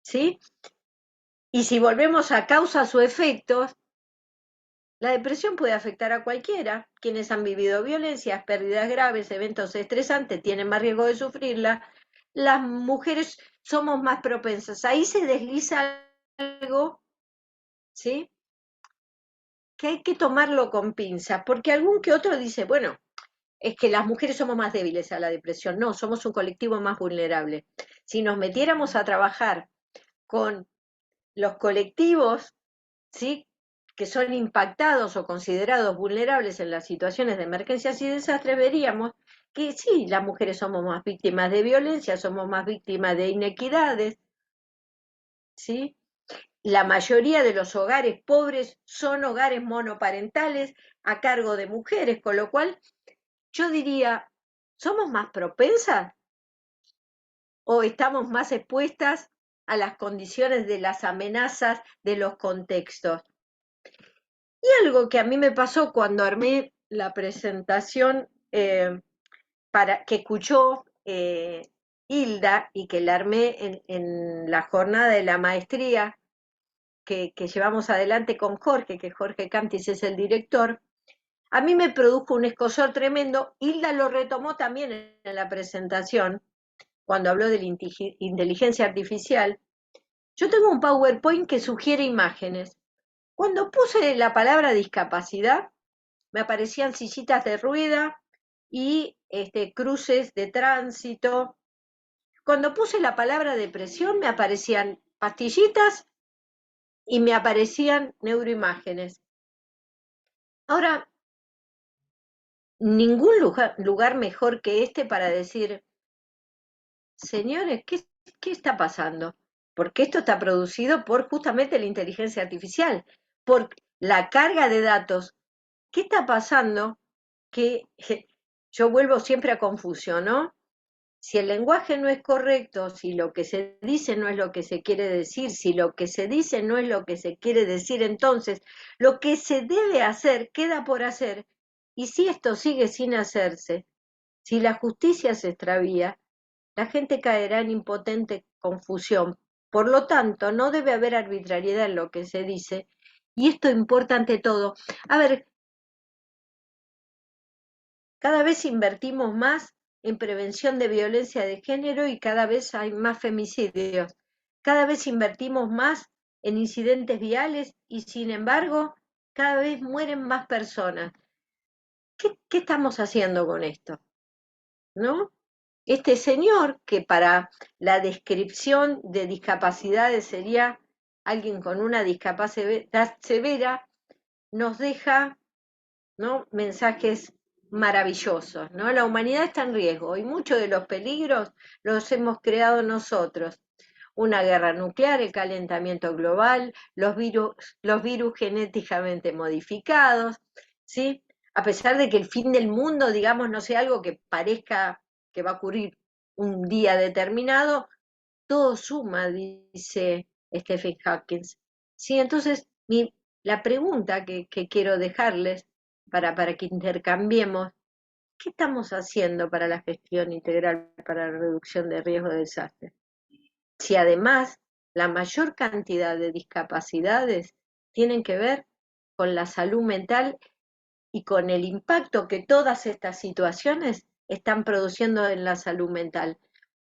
¿Sí? Y si volvemos a causas o efectos, la depresión puede afectar a cualquiera. Quienes han vivido violencias, pérdidas graves, eventos estresantes, tienen más riesgo de sufrirla. Las mujeres somos más propensas. Ahí se desliza algo, ¿sí? Que hay que tomarlo con pinzas, porque algún que otro dice, bueno, es que las mujeres somos más débiles a la depresión. No, somos un colectivo más vulnerable. Si nos metiéramos a trabajar con los colectivos, ¿sí? Que son impactados o considerados vulnerables en las situaciones de emergencias y desastres, veríamos que sí, las mujeres somos más víctimas de violencia, somos más víctimas de inequidades, ¿sí? La mayoría de los hogares pobres son hogares monoparentales a cargo de mujeres, con lo cual yo diría, ¿somos más propensas o estamos más expuestas a las condiciones de las amenazas de los contextos? Y algo que a mí me pasó cuando armé la presentación que escuchó Hilda y que la armé en la jornada de la maestría que llevamos adelante con Jorge, que Jorge Cantis es el director, a mí me produjo un escozor tremendo. Hilda lo retomó también en la presentación, cuando habló de la inteligencia artificial. Yo tengo un PowerPoint que sugiere imágenes. Cuando puse la palabra discapacidad, me aparecían sillitas de rueda y cruces de tránsito. Cuando puse la palabra depresión, me aparecían pastillitas y me aparecían neuroimágenes. Ahora, ningún lugar mejor que este para decir, señores, ¿qué está pasando? porque esto está producido por justamente la inteligencia artificial, por la carga de datos. ¿Qué está pasando? Que yo vuelvo siempre a Confucio, ¿no? Si el lenguaje no es correcto, si lo que se dice no es lo que se quiere decir, si lo que se dice no es lo que se quiere decir, entonces lo que se debe hacer queda por hacer. Y si esto sigue sin hacerse, si la justicia se extravía, la gente caerá en impotente confusión. Por lo tanto, no debe haber arbitrariedad en lo que se dice. Y esto importa ante todo. A ver, cada vez invertimos más en prevención de violencia de género y cada vez hay más femicidios. Cada vez invertimos más en incidentes viales y sin embargo cada vez mueren más personas. ¿Qué estamos haciendo con esto? ¿No? Este señor, que para la descripción de discapacidades sería alguien con una discapacidad severa, nos deja, ¿no?, mensajes maravillosos, ¿no? La humanidad está en riesgo y muchos de los peligros los hemos creado nosotros. Una guerra nuclear, el calentamiento global, los virus genéticamente modificados, ¿sí? A pesar de que el fin del mundo, digamos, no sea algo que parezca que va a ocurrir un día determinado, todo suma, dice Stephen Hawking. Sí, entonces la pregunta que quiero dejarles para que intercambiemos, ¿qué estamos haciendo para la gestión integral, para la reducción de riesgo de desastre? Si además la mayor cantidad de discapacidades tienen que ver con la salud mental y con el impacto que todas estas situaciones están produciendo en la salud mental.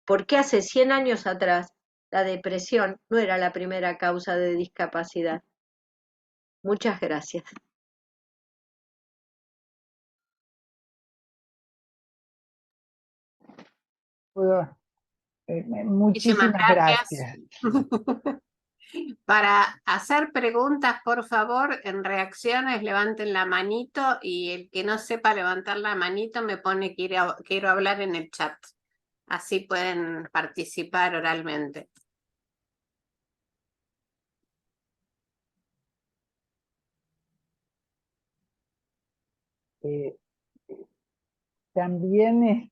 Porque hace 100 años atrás la depresión no era la primera causa de discapacidad. Muchas gracias. Muchísimas Muchísimas gracias. gracias. Para hacer preguntas, por favor, en reacciones levanten la manito y el que no sepa levantar la manito me pone quiero hablar en el chat. Así pueden participar oralmente. Eh, También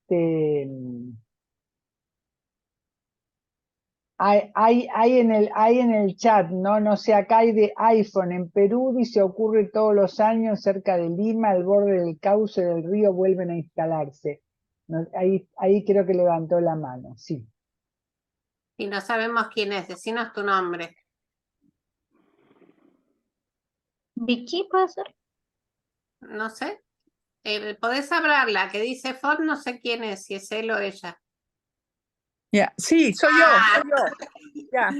hay en el chat, ¿no? No sé, acá hay de iPhone. En Perú, dice, ocurre todos los años cerca de Lima, al borde del cauce del río vuelven a instalarse. No, ahí creo que levantó la mano, sí. Y no sabemos quién es, decinos tu nombre. ¿Vicky puede ser? No sé. Podés hablarla, que dice Ford, no sé quién es, si es él o ella. Ya, sí, soy Ah, yo. Ya,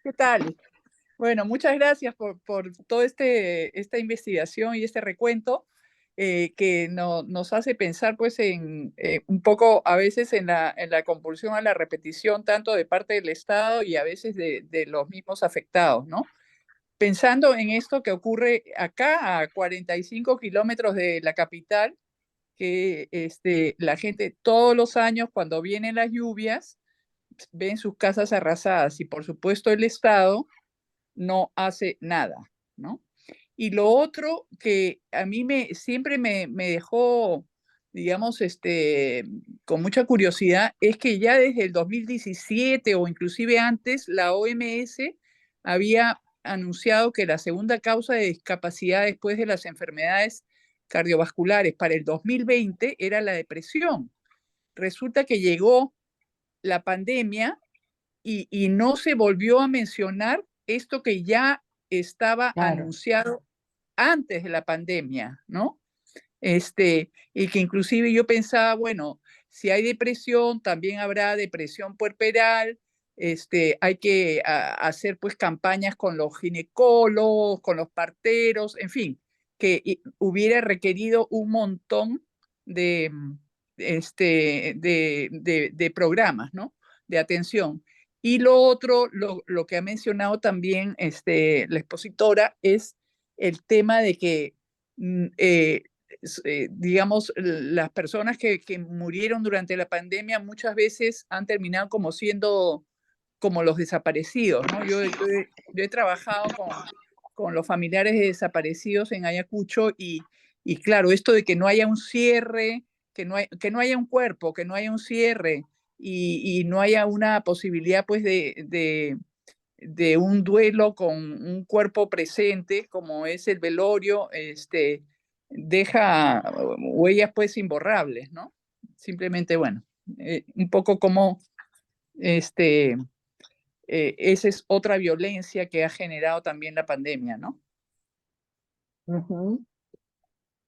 ¿qué tal? Bueno, muchas gracias por toda esta investigación y este recuento que nos hace pensar pues en un poco a veces en la compulsión a la repetición tanto de parte del Estado y a veces de los mismos afectados, ¿no? Pensando en esto que ocurre acá a 45 kilómetros de la capital, que la gente todos los años cuando vienen las lluvias ven sus casas arrasadas y por supuesto el Estado no hace nada, ¿no? Y lo otro que a mí siempre me dejó, digamos, con mucha curiosidad, es que ya desde el 2017 o inclusive antes, la OMS había anunciado que la segunda causa de discapacidad después de las enfermedades cardiovasculares para el 2020 era la depresión. Resulta que llegó la pandemia y no se volvió a mencionar esto que ya estaba Claro. anunciado antes de la pandemia, ¿no? Y que inclusive yo pensaba, bueno, si hay depresión, también habrá depresión puerperal, hay que hacer pues campañas con los ginecólogos, con los parteros, en fin, que hubiera requerido un montón de, de programas, ¿no? De atención. Y lo otro, lo que ha mencionado también la expositora, es el tema de que digamos, las personas que murieron durante la pandemia muchas veces han terminado como siendo como los desaparecidos, ¿no? Yo he trabajado con los familiares de desaparecidos en Ayacucho y claro, esto de que no haya un cierre, que no haya un cuerpo, que no haya un cierre y no haya una posibilidad pues de un duelo con un cuerpo presente, como es el velorio, deja huellas pues imborrables, ¿no? Simplemente, bueno, un poco como esa es otra violencia que ha generado también la pandemia, ¿no? Ujú.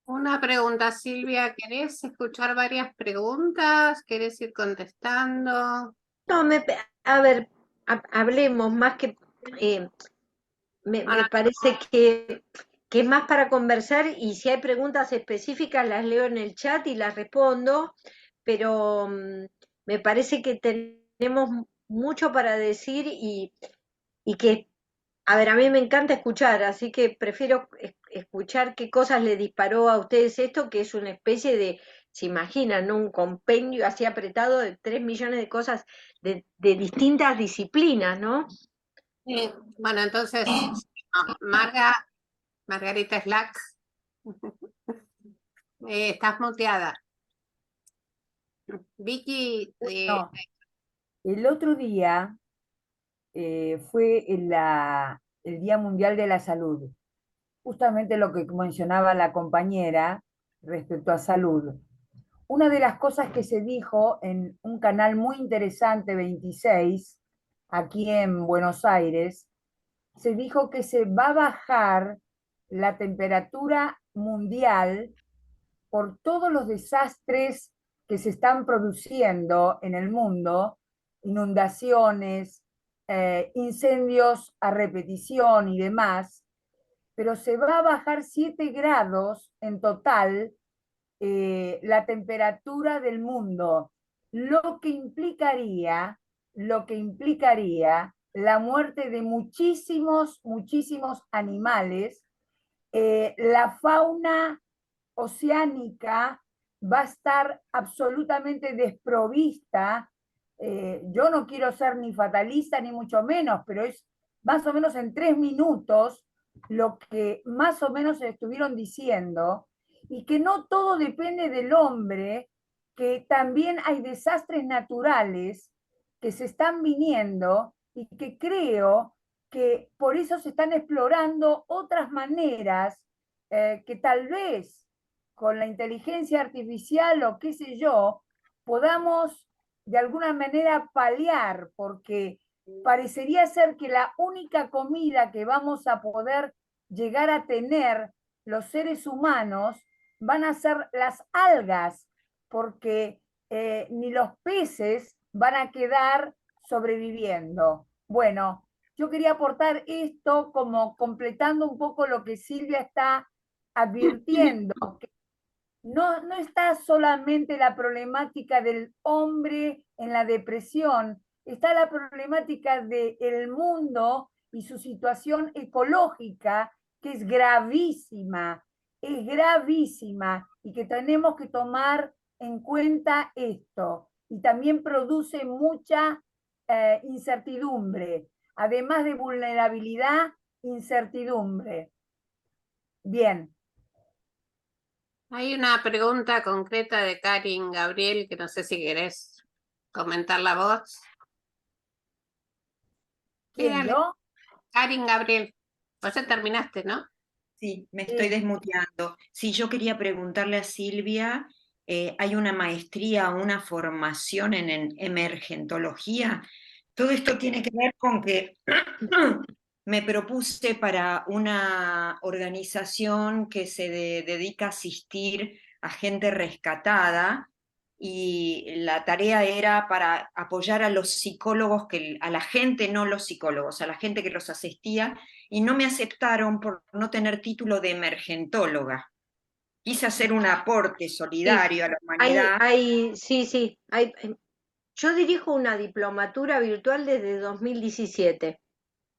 Una pregunta, Silvia, ¿querés escuchar varias preguntas? ¿Querés ir contestando? No, a ver, hablemos más que... me Bueno, parece que es más para conversar y si hay preguntas específicas las leo en el chat y las respondo, pero me parece que tenemos mucho para decir y que, a ver, a mí me encanta escuchar, así que prefiero escuchar qué cosas le disparó a ustedes esto, que es una especie de, se imaginan, ¿no? Un compendio así apretado de 3 millones de cosas de distintas disciplinas, ¿no? sí, bueno, entonces, Margarita Slack, estás muteada. Vicky, No, el otro día fue el Día Mundial de la Salud, justamente lo que mencionaba la compañera respecto a salud. Una de las cosas que se dijo en un canal muy interesante, 26, aquí en Buenos Aires, se dijo que se va a bajar la temperatura mundial por todos los desastres que se están produciendo en el mundo, inundaciones, incendios a repetición y demás, pero se va a bajar 7 grados en total la temperatura del mundo, lo que implicaría, lo que implicaría la muerte de muchísimos, muchísimos animales, la fauna oceánica va a estar absolutamente desprovista. Yo no quiero ser ni fatalista ni mucho menos, pero es más o menos en 3 minutos lo que más o menos estuvieron diciendo, y que no todo depende del hombre, que también hay desastres naturales que se están viniendo y que creo que por eso se están explorando otras maneras que tal vez con la inteligencia artificial o qué sé yo, podamos de alguna manera paliar, porque parecería ser que la única comida que vamos a poder llegar a tener los seres humanos van a ser las algas, porque ni los peces van a quedar sobreviviendo. Bueno, yo quería aportar esto como completando un poco lo que Silvia está advirtiendo, que no está solamente la problemática del hombre en la depresión, está la problemática del mundo y su situación ecológica, que es gravísima y que tenemos que tomar en cuenta esto. Y también produce mucha incertidumbre, además de vulnerabilidad, incertidumbre. Bien. hay una pregunta concreta de Karin Gabriel que no sé si querés comentar la voz. ¿Quién, Dale, yo? Karin Gabriel, vos ya terminaste, ¿no? Sí, me estoy desmuteando. Sí, yo quería preguntarle a Silvia, ¿hay una maestría o una formación en emergentología? Todo esto tiene que ver con que me propuse para una organización que se dedica a asistir a gente rescatada y la tarea era para apoyar a los psicólogos, a la gente, no los psicólogos, a la gente que los asistía, y no me aceptaron por no tener título de emergentóloga. Quise hacer un aporte solidario a la humanidad. Sí, yo dirijo una diplomatura virtual desde 2017,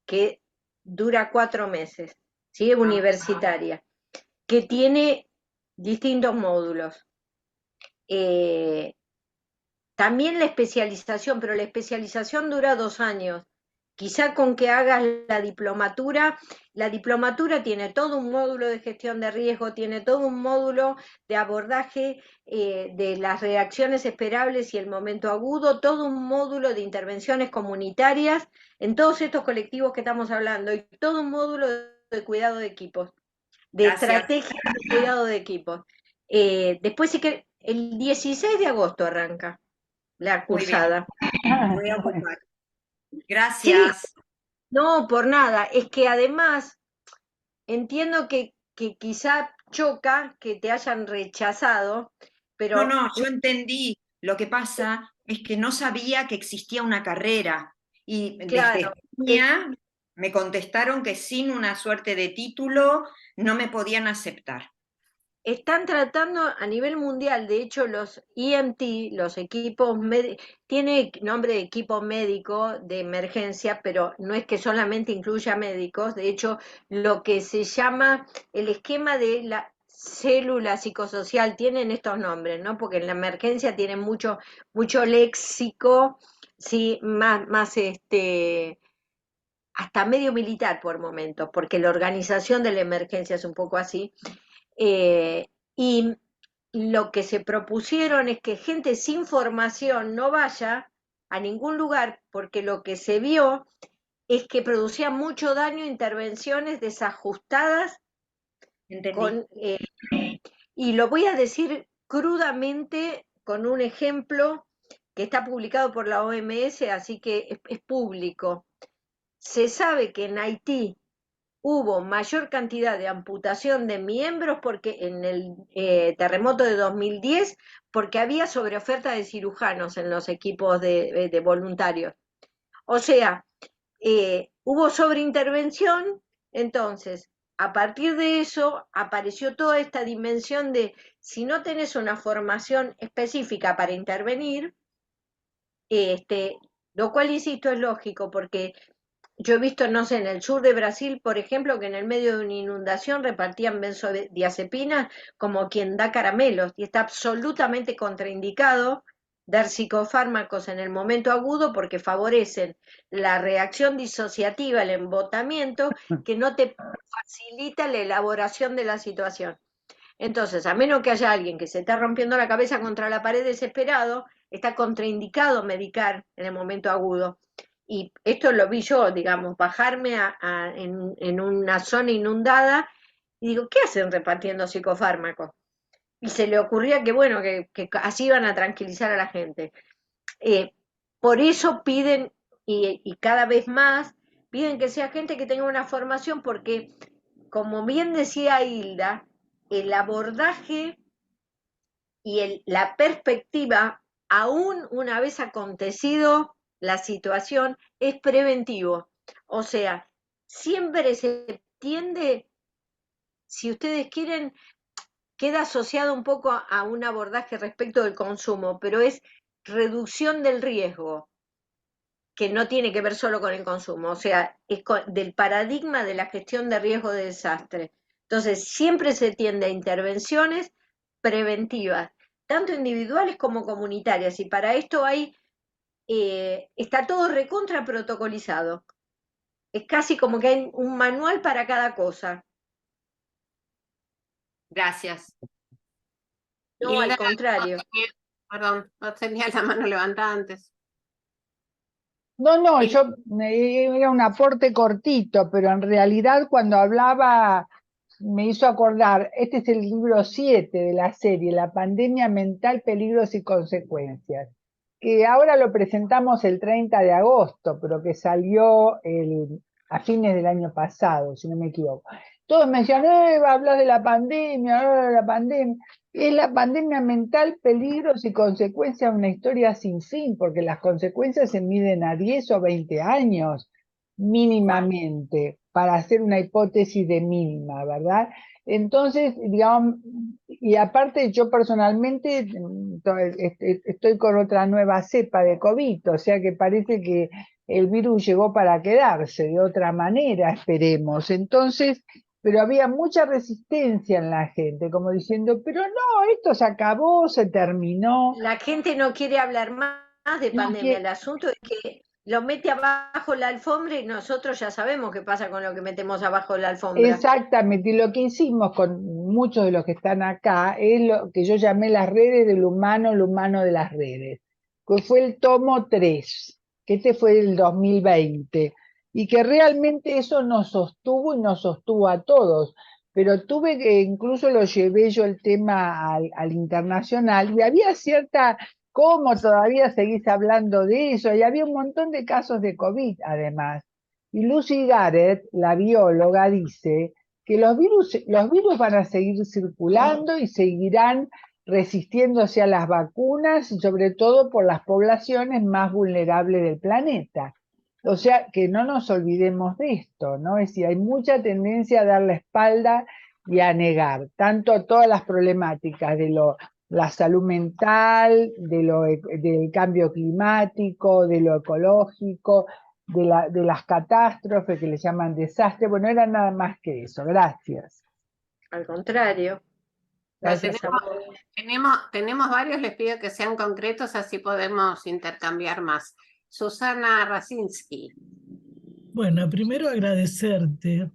que dura 4 meses, ¿sí? Universitaria, que tiene distintos módulos. también la especialización, pero la especialización dura 2 años. Quizá con que hagas la diplomatura tiene todo un módulo de gestión de riesgo, tiene todo un módulo de abordaje de las reacciones esperables y el momento agudo, todo un módulo de intervenciones comunitarias en todos estos colectivos que estamos hablando, y todo un módulo de cuidado de equipos, de Gracias. estrategia de cuidado de equipos. Después sí que el 16 de agosto arranca la Muy bien, cursada. voy a ocupar. Sí, Gracias. no, por nada. Es que además entiendo que quizá choca que te hayan rechazado, No, pero no, yo entendí. Lo que pasa es que no sabía que existía una carrera y desde claro, España me contestaron que sin una suerte de título no me podían aceptar. están tratando a nivel mundial, de hecho los EMT, los equipos, tiene nombre de equipo médico de emergencia, pero no es que solamente incluya médicos, de hecho lo que se llama el esquema de la célula psicosocial, tienen estos nombres, ¿no? Porque en la emergencia tienen mucho léxico, sí, más hasta medio militar por momentos, porque la organización de la emergencia es un poco así. Eh, y lo que se propusieron es que gente sin formación no vaya a ningún lugar, porque lo que se vio es que producía mucho daño intervenciones desajustadas Entendí. y lo voy a decir crudamente con un ejemplo que está publicado por la OMS, así que es público. Se sabe que en Haití hubo mayor cantidad de amputación de miembros porque en el terremoto de 2010, porque había sobreoferta de cirujanos en los equipos de voluntarios. O sea, hubo sobreintervención, entonces, a partir de eso apareció toda esta dimensión de si no tenés una formación específica para intervenir, lo cual, insisto, es lógico, porque yo he visto, no sé, en el sur de Brasil, por ejemplo, que en el medio de una inundación repartían benzodiazepinas como quien da caramelos, y está absolutamente contraindicado dar psicofármacos en el momento agudo porque favorecen la reacción disociativa, el embotamiento, que no te facilita la elaboración de la situación. Entonces, a menos que haya alguien que se está rompiendo la cabeza contra la pared desesperado, está contraindicado medicar en el momento agudo. Y esto lo vi yo, digamos, bajarme en una zona inundada y digo, ¿qué hacen repartiendo psicofármacos? Y se le ocurría que, bueno, que así iban a tranquilizar a la gente. Eh, por eso piden, y cada vez más, piden que sea gente que tenga una formación, porque, como bien decía Hilda, el abordaje y la perspectiva, aún una vez acontecido la situación, es preventivo. O sea, siempre se tiende, si ustedes quieren, queda asociado un poco a un abordaje respecto del consumo, pero es reducción del riesgo, que no tiene que ver solo con el consumo, o sea, es del paradigma de la gestión de riesgo de desastre. Entonces, siempre se tiende a intervenciones preventivas, tanto individuales como comunitarias, y para esto está todo recontra protocolizado. Es casi como que hay un manual para cada cosa. Gracias. No, al Hilda, contrario. perdón, no tenía la mano levantada antes. No, era un aporte cortito, pero en realidad cuando hablaba me hizo acordar, este es el libro 7 de la serie, La pandemia mental, peligros y consecuencias, que ahora lo presentamos el 30 de agosto, pero que salió a fines del año pasado, si no me equivoco. Todos me decían, va a hablar de la pandemia, de la pandemia. Es la pandemia mental, peligros y consecuencias, una historia sin fin, porque las consecuencias se miden a 10 o 20 años mínimamente, para hacer una hipótesis de mínima, ¿verdad? Entonces, digamos, y aparte yo personalmente estoy con otra nueva cepa de COVID, o sea que parece que el virus llegó para quedarse de otra manera, esperemos. Entonces, pero había mucha resistencia en la gente, como diciendo, pero no, esto se acabó, se terminó. La gente no quiere hablar más de No pandemia. que, El asunto es que lo mete abajo la alfombra y nosotros ya sabemos qué pasa con lo que metemos abajo la alfombra. exactamente, y lo que hicimos con muchos de los que están acá es lo que yo llamé las redes del humano, el humano de las redes, que fue el tomo 3, que este fue el 2020, y que realmente eso nos sostuvo y nos sostuvo a todos. Pero tuve que, incluso lo llevé yo el tema al internacional, y había cierta, ¿cómo todavía seguís hablando de eso? Y había un montón de casos de COVID, además. Y Lucy Garrett, la bióloga, dice que los virus van a seguir circulando y seguirán resistiéndose a las vacunas, y sobre todo por las poblaciones más vulnerables del planeta. O sea, que no nos olvidemos de esto, ¿no? Es decir, hay mucha tendencia a dar la espalda y a negar tanto todas las problemáticas de la salud mental, del cambio climático, de lo ecológico, de las catástrofes que le llaman desastre. Bueno, era nada más que eso. Gracias. Al contrario, Pero Gracias a vos. tenemos varios, les pido que sean concretos, así podemos intercambiar más. Susana Rasinski. Bueno, primero agradecerte,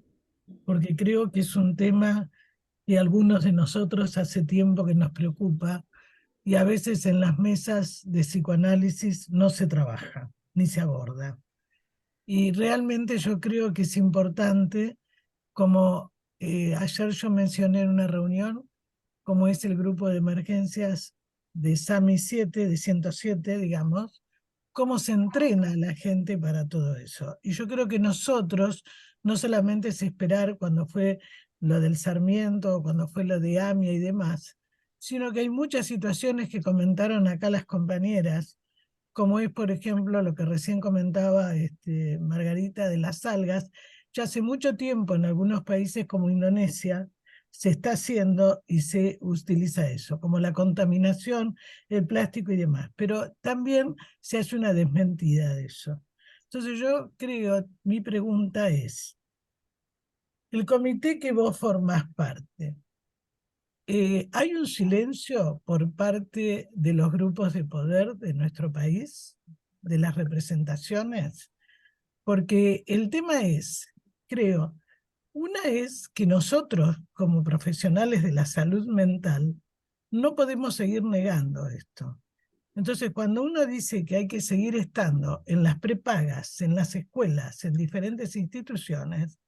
porque creo que es un tema que a algunos de nosotros hace tiempo que nos preocupa y a veces en las mesas de psicoanálisis no se trabaja ni se aborda. Y realmente yo creo que es importante, como ayer yo mencioné en una reunión, como es el grupo de emergencias de SAMI 7, de 107, digamos, cómo se entrena a la gente para todo eso. Y yo creo que nosotros, no solamente es esperar cuando fue lo del Sarmiento, cuando fue lo de AMIA y demás, sino que hay muchas situaciones que comentaron acá las compañeras, como es, por ejemplo, lo que recién comentaba Margarita de las algas. Ya hace mucho tiempo en algunos países como Indonesia se está haciendo y se utiliza eso, como la contaminación, el plástico y demás. Pero también se hace una desmentida de eso. Entonces yo creo, mi pregunta es, el comité que vos formás parte, ¿hay un silencio por parte de los grupos de poder de nuestro país, de las representaciones? Porque el tema es, creo, una es que nosotros, como profesionales de la salud mental, no podemos seguir negando esto. Entonces, cuando uno dice que hay que seguir estando en las prepagas, en las escuelas, en diferentes instituciones,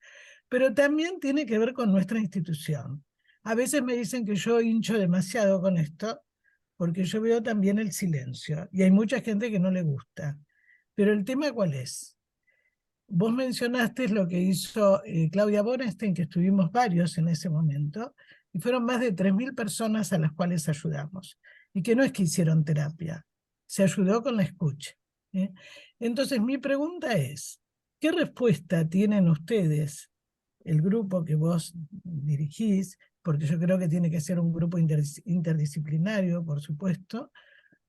pero también tiene que ver con nuestra institución. A veces me dicen que yo hincho demasiado con esto, porque yo veo también el silencio, y hay mucha gente que no le gusta. Pero el tema, ¿cuál es? Vos mencionaste lo que hizo Claudia Borenstein, que estuvimos varios en ese momento, y fueron más de 3.000 personas a las cuales ayudamos, y que no es que hicieron terapia, se ayudó con la escucha. Entonces mi pregunta es, ¿qué respuesta tienen ustedes, el grupo que vos dirigís, porque yo creo que tiene que ser un grupo interdisciplinario, por supuesto,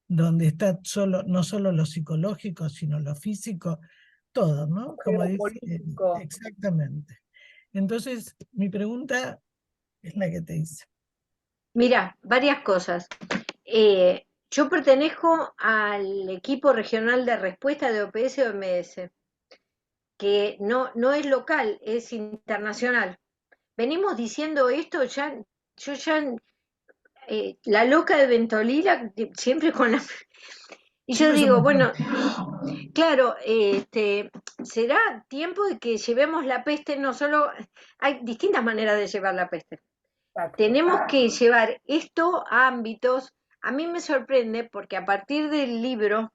donde está no solo lo psicológico, sino lo físico, todo, ¿no? Como dice, Político. exactamente. Entonces, mi pregunta es la que te hice. mira, varias cosas. Yo pertenezco al equipo regional de respuesta de OPS-OMS, que no es local, es internacional. Venimos diciendo esto yo ya, la loca de Ventolila, siempre con la... Y yo Siempre digo, somos bueno, claro, será tiempo de que llevemos la peste, no solo, hay distintas maneras de llevar la peste. Exacto. Tenemos que llevar esto a ámbitos, a mí me sorprende porque a partir del libro,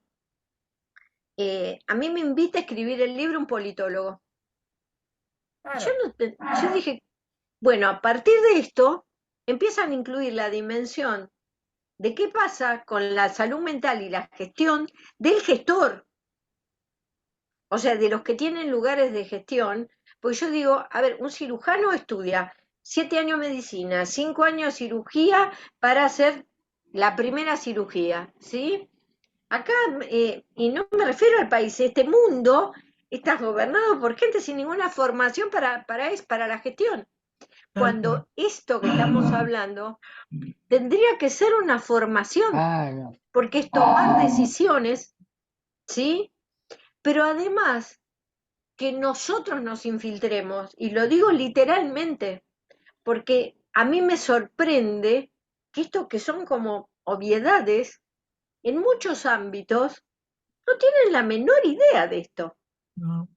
a mí me invita a escribir el libro un politólogo. Claro. Yo dije, bueno, a partir de esto empiezan a incluir la dimensión de qué pasa con la salud mental y la gestión del gestor, o sea, de los que tienen lugares de gestión, pues yo digo, a ver, un cirujano estudia 7 años medicina, 5 años cirugía para hacer la primera cirugía, ¿sí? Acá, y no me refiero al país, este mundo está gobernado por gente sin ninguna formación para la gestión. Cuando esto que estamos hablando tendría que ser una formación, Claro. porque es tomar decisiones, ¿sí? Pero además que nosotros nos infiltremos, y lo digo literalmente, porque a mí me sorprende que esto que son como obviedades, en muchos ámbitos, no tienen la menor idea de esto. No,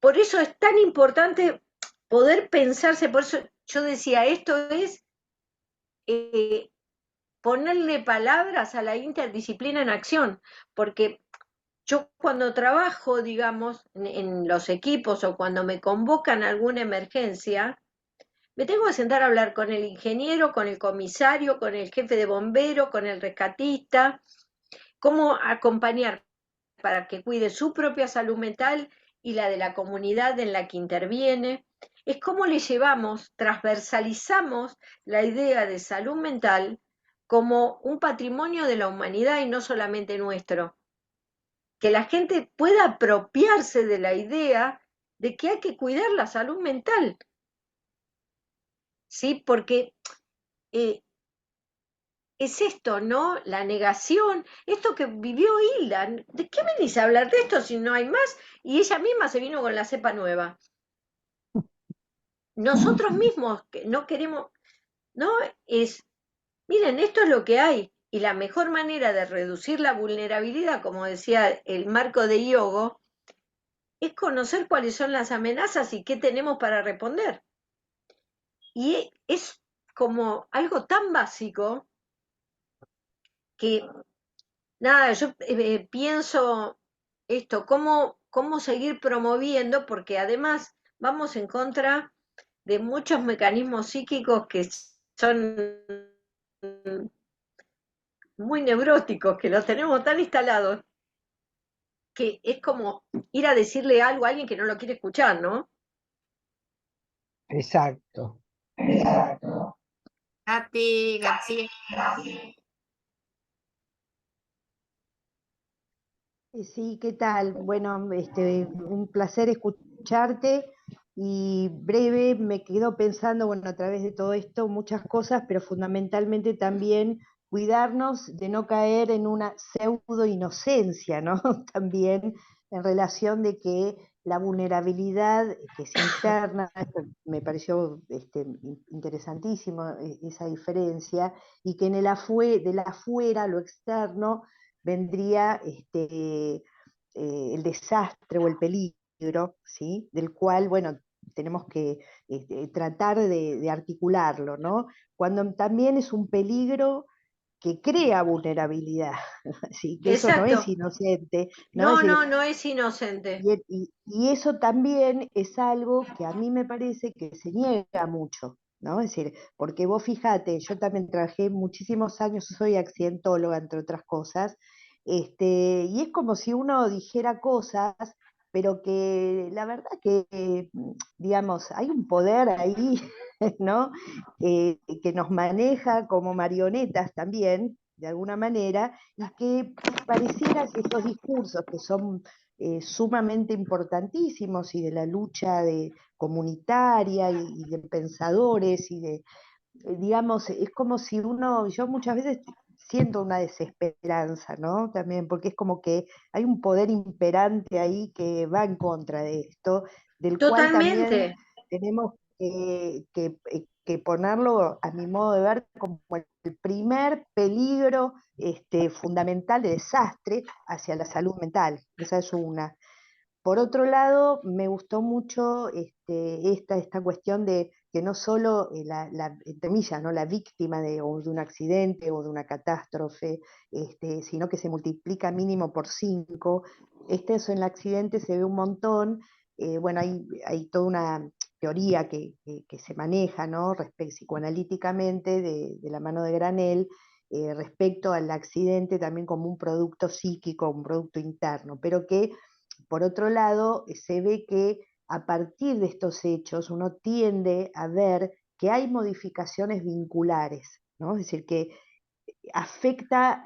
Por eso es tan importante poder pensarse, por eso yo decía, esto es ponerle palabras a la interdisciplina en acción, porque yo cuando trabajo, digamos, en los equipos o cuando me convocan a alguna emergencia, me tengo que sentar a hablar con el ingeniero, con el comisario, con el jefe de bombero, con el rescatista, cómo acompañar para que cuide su propia salud mental y la de la comunidad en la que interviene. Es cómo le llevamos, transversalizamos la idea de salud mental como un patrimonio de la humanidad y no solamente nuestro. Que la gente pueda apropiarse de la idea de que hay que cuidar la salud mental, ¿sí? Porque es esto, ¿no? La negación, esto que vivió Hilda. ¿De qué venís a hablar de esto si no hay más? Y ella misma se vino con la cepa nueva. Nosotros mismos que no queremos, ¿no? Miren, esto es lo que hay. Y la mejor manera de reducir la vulnerabilidad, como decía el marco de Hyogo, es conocer cuáles son las amenazas y qué tenemos para responder. Y es como algo tan básico que, nada, yo pienso esto, cómo seguir promoviendo, porque además vamos en contra de muchos mecanismos psíquicos que son muy neuróticos, que los tenemos tan instalados, que es como ir a decirle algo a alguien que no lo quiere escuchar, ¿no? Exacto. Katy García. Sí, ¿qué tal? Bueno, un placer escucharte y breve, me quedo pensando, bueno, a través de todo esto muchas cosas, pero fundamentalmente también cuidarnos de no caer en una pseudo inocencia, ¿no? También en relación de que la vulnerabilidad que es interna, esto me pareció interesantísimo esa diferencia, y que en del afuera, lo externo, vendría el desastre o el peligro, ¿sí? Del cual, bueno, tenemos que tratar de articularlo, ¿no? Cuando también es un peligro que crea vulnerabilidad, ¿sí? Que eso no es Exacto. inocente, ¿no? Es No, decir, no, no es inocente. y eso también es algo que a mí me parece que se niega mucho, ¿no? Es decir, porque vos fíjate, yo también trabajé muchísimos años, soy accidentóloga, entre otras cosas, y es como si uno dijera cosas, pero que la verdad que, digamos, hay un poder ahí, ¿no? Que nos maneja como marionetas también, de alguna manera, y que pareciera que estos discursos que son sumamente importantísimos y de la lucha comunitaria y de pensadores y de, digamos, es como si yo muchas veces siento una desesperanza, ¿no? También, porque es como que hay un poder imperante ahí que va en contra de esto, del cual también Totalmente. tenemos que ponerlo, a mi modo de ver, como el primer peligro fundamental de desastre hacia la salud mental. Esa es una. Por otro lado, me gustó mucho esta cuestión de que no solo entre comillas, ¿no? La víctima o de un accidente o de una catástrofe, sino que se multiplica mínimo por 5. Eso en el accidente se ve un montón. Bueno, hay toda una teoría que se maneja, ¿no? Psicoanalíticamente de la mano de Granel, respecto al accidente también como un producto psíquico, un producto interno, pero que por otro lado, se ve que a partir de estos hechos uno tiende a ver que hay modificaciones vinculares, ¿no? Es decir, que afecta,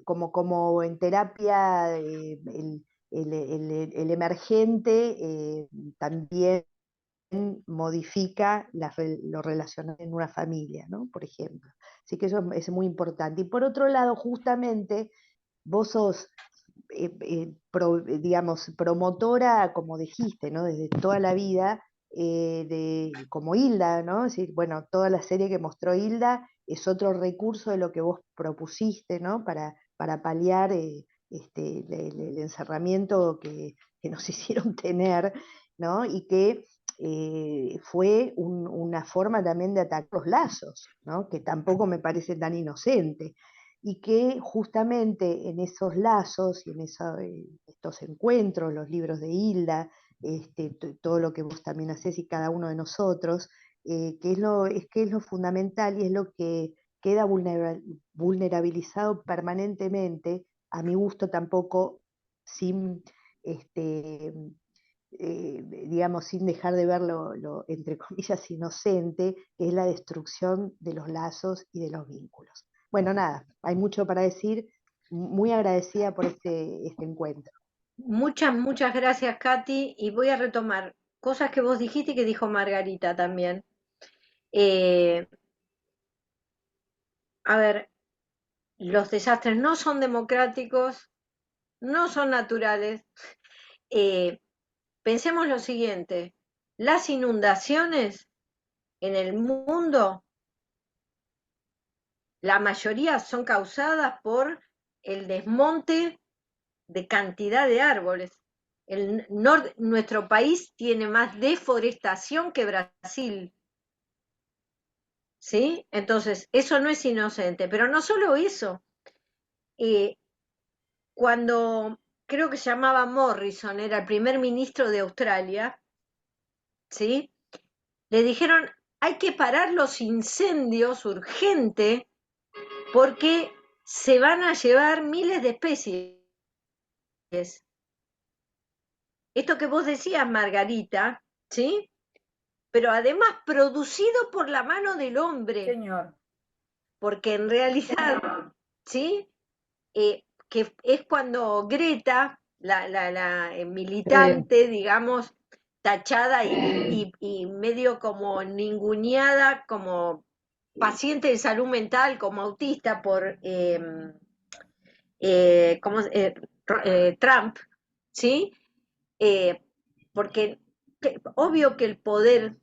como en terapia, el emergente también modifica lo relacional en una familia, ¿no? Por ejemplo. Así que eso es muy importante. Y por otro lado, justamente, vos sos, digamos, promotora, como dijiste, ¿no? Desde toda la vida, como Hilda, ¿no? Es decir, bueno, toda la serie que mostró Hilda es otro recurso de lo que vos propusiste, ¿no? Para paliar el encerramiento que nos hicieron tener, ¿no? Y que fue una forma también de atacar los lazos, ¿no? Que tampoco me parece tan inocente, y que justamente en esos lazos y en estos encuentros, los libros de Hilda, todo lo que vos también hacés y cada uno de nosotros, que es lo fundamental y es lo que queda vulnerabilizado permanentemente, a mi gusto tampoco, sin digamos, sin dejar de ver entre comillas, inocente, que es la destrucción de los lazos y de los vínculos. Bueno, nada, hay mucho para decir, muy agradecida por este encuentro. Muchas gracias, Katy, y voy a retomar cosas que vos dijiste y que dijo Margarita también. A ver, los desastres no son democráticos, no son naturales. Pensemos lo siguiente, las inundaciones en el mundo, la mayoría son causadas por el desmonte de cantidad de árboles. Nuestro país tiene más deforestación que Brasil, ¿sí? Entonces, eso no es inocente, pero no solo eso. Cuando creo que se llamaba Morrison, era el primer ministro de Australia, ¿sí? Le dijeron, hay que parar los incendios urgente porque se van a llevar miles de especies. Esto que vos decías, Margarita, ¿sí? Pero además producido por la mano del hombre. Señor. Porque en realidad, ¿sí? Que es cuando Greta, la militante, digamos, tachada y medio como ninguneada como paciente de salud mental, como autista por Trump, ¿sí? Porque obvio que el poder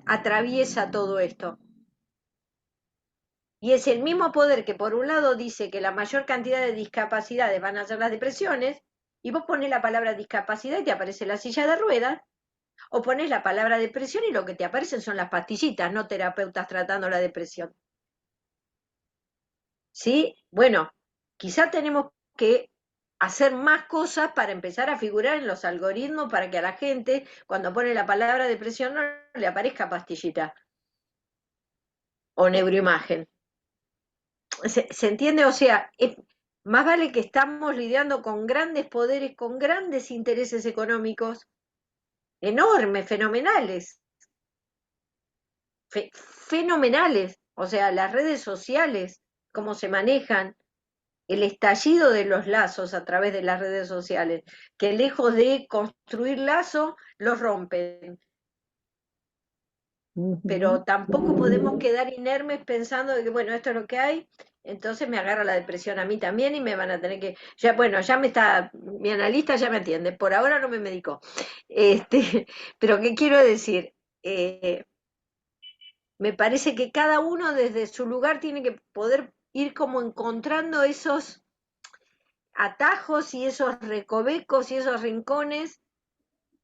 atraviesa todo esto. Y es el mismo poder que por un lado dice que la mayor cantidad de discapacidades van a ser las depresiones, y vos pones la palabra discapacidad y te aparece la silla de ruedas, o pones la palabra depresión y lo que te aparecen son las pastillitas, no terapeutas tratando la depresión. ¿Sí? Bueno, quizá tenemos que hacer más cosas para empezar a figurar en los algoritmos para que a la gente, cuando pone la palabra depresión, no le aparezca pastillita o neuroimagen. ¿Se entiende? O sea, más vale que estamos lidiando con grandes poderes, con grandes intereses económicos, enormes, fenomenales, fenomenales. O sea, las redes sociales, cómo se manejan, el estallido de los lazos a través de las redes sociales, que lejos de construir lazos, los rompen. Pero tampoco podemos quedar inermes pensando de que, bueno, esto es lo que hay, entonces me agarra la depresión a mí también y me van a tener que, ya, bueno, ya me está, mi analista ya me atiende, por ahora no me medicó. Pero ¿qué quiero decir? Me parece que cada uno desde su lugar tiene que poder ir como encontrando esos atajos y esos recovecos y esos rincones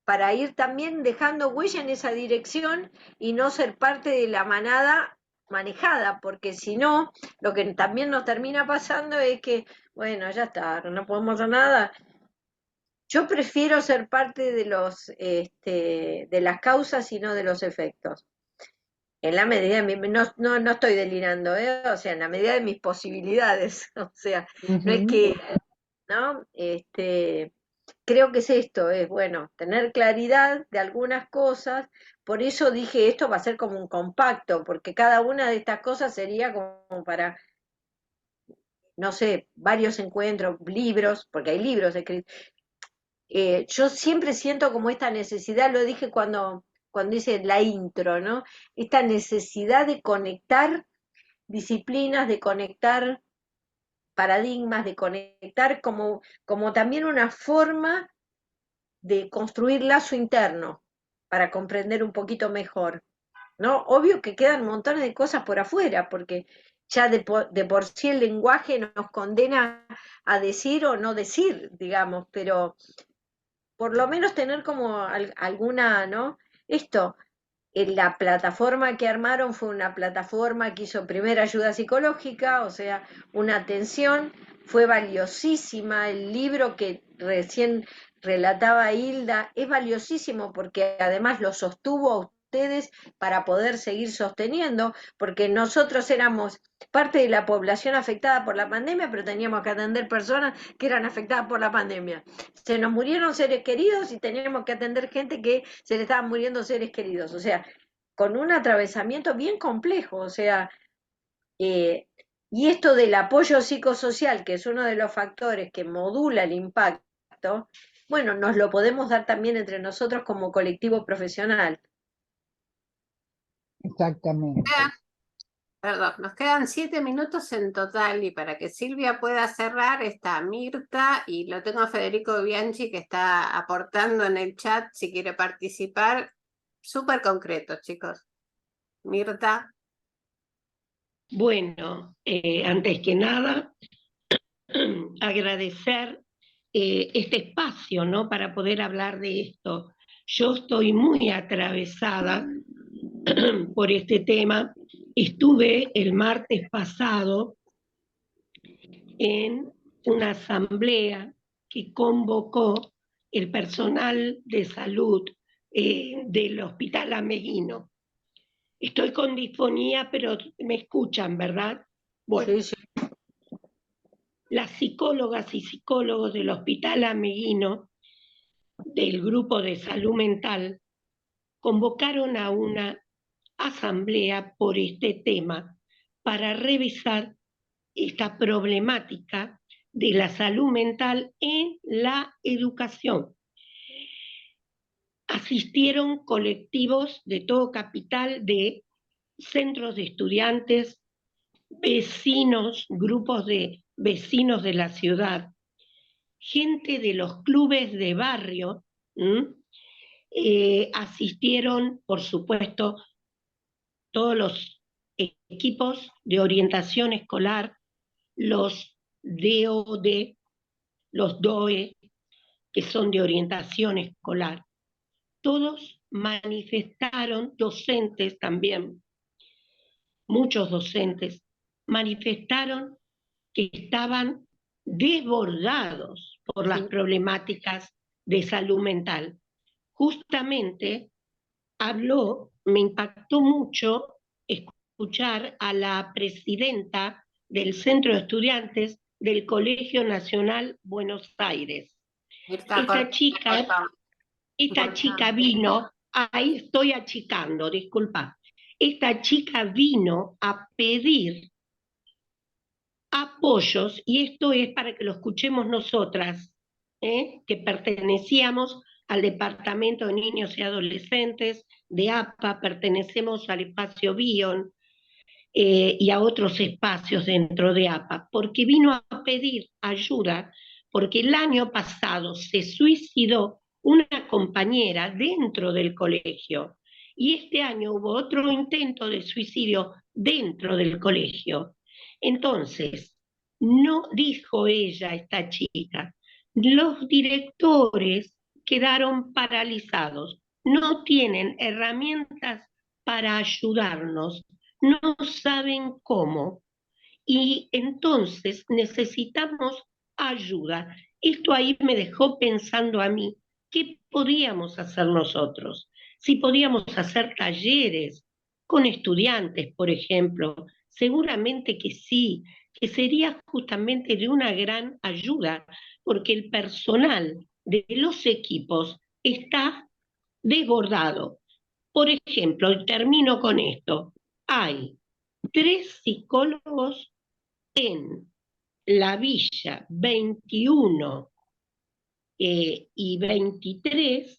para ir también dejando huella en esa dirección y no ser parte de la manada manejada, porque si no, lo que también nos termina pasando es que, bueno, ya está, no podemos hacer nada. Yo prefiero ser parte de de las causas y no de los efectos. En la medida de no estoy delirando, o sea, en la medida de mis posibilidades, o sea, no es que, ¿no? Creo que es esto, es bueno, tener claridad de algunas cosas, por eso dije esto va a ser como un compacto, porque cada una de estas cosas sería como para, no sé, varios encuentros, libros, porque hay libros escritos. Yo siempre siento como esta necesidad, lo dije cuando cuando dice la intro, ¿no? Esta necesidad de conectar disciplinas, de conectar paradigmas, de conectar como también una forma de construir lazo interno para comprender un poquito mejor, ¿no? Obvio que quedan montones de cosas por afuera, porque ya de por sí el lenguaje nos condena a decir o no decir, digamos, pero por lo menos tener como alguna, ¿no? Esto, la plataforma que armaron fue una plataforma que hizo primera ayuda psicológica, o sea, una atención, fue valiosísima. El libro que recién relataba Hilda es valiosísimo porque además lo sostuvo a ustedes para poder seguir sosteniendo, porque nosotros éramos parte de la población afectada por la pandemia, pero teníamos que atender personas que eran afectadas por la pandemia. Se nos murieron seres queridos y teníamos que atender gente que se le estaban muriendo seres queridos. O sea, con un atravesamiento bien complejo, o sea, y esto del apoyo psicosocial, que es uno de los factores que modula el impacto, bueno, nos lo podemos dar también entre nosotros como colectivo profesional. Exactamente. Perdón, nos quedan 7 minutos en total y para que Silvia pueda cerrar está Mirta y lo tengo a Federico Bianchi que está aportando en el chat si quiere participar. Súper concreto, chicos. Mirta. Bueno, antes que nada, agradecer este espacio, ¿no? Para poder hablar de esto. Yo estoy muy atravesada por este tema. Estuve el martes pasado en una asamblea que convocó el personal de salud del Hospital Ameguino. Estoy con disfonía, pero me escuchan, ¿verdad? Bueno, Sí, sí. las psicólogas y psicólogos del Hospital Ameguino, del Grupo de Salud Mental, convocaron a una asamblea por este tema para revisar esta problemática de la salud mental en la educación. Asistieron colectivos de todo capital, de centros de estudiantes, vecinos, grupos de vecinos de la ciudad, gente de los clubes de barrio, asistieron, por supuesto, todos los equipos de orientación escolar, los DOD, los DOE, que son de orientación escolar. Todos manifestaron, docentes también, muchos docentes, manifestaron que estaban desbordados por las problemáticas de salud mental. Justamente me impactó mucho escuchar a la presidenta del Centro de Estudiantes del Colegio Nacional Buenos Aires. Esta chica vino, ahí estoy achicando, disculpa. Esta chica vino a pedir apoyos, y esto es para que lo escuchemos nosotras, que pertenecíamos al Departamento de Niños y Adolescentes de APA, pertenecemos al espacio BION y a otros espacios dentro de APA, porque vino a pedir ayuda, porque el año pasado se suicidó una compañera dentro del colegio, y este año hubo otro intento de suicidio dentro del colegio. Entonces, no dijo ella, esta chica, los directores quedaron paralizados, no tienen herramientas para ayudarnos, no saben cómo, y entonces necesitamos ayuda. Esto ahí me dejó pensando a mí, ¿qué podíamos hacer nosotros? Si podíamos hacer talleres con estudiantes, por ejemplo, seguramente que sí, que sería justamente de una gran ayuda, porque el personal de los equipos está desbordado. Por ejemplo, y termino con esto, hay 3 psicólogos en la Villa 21 y 23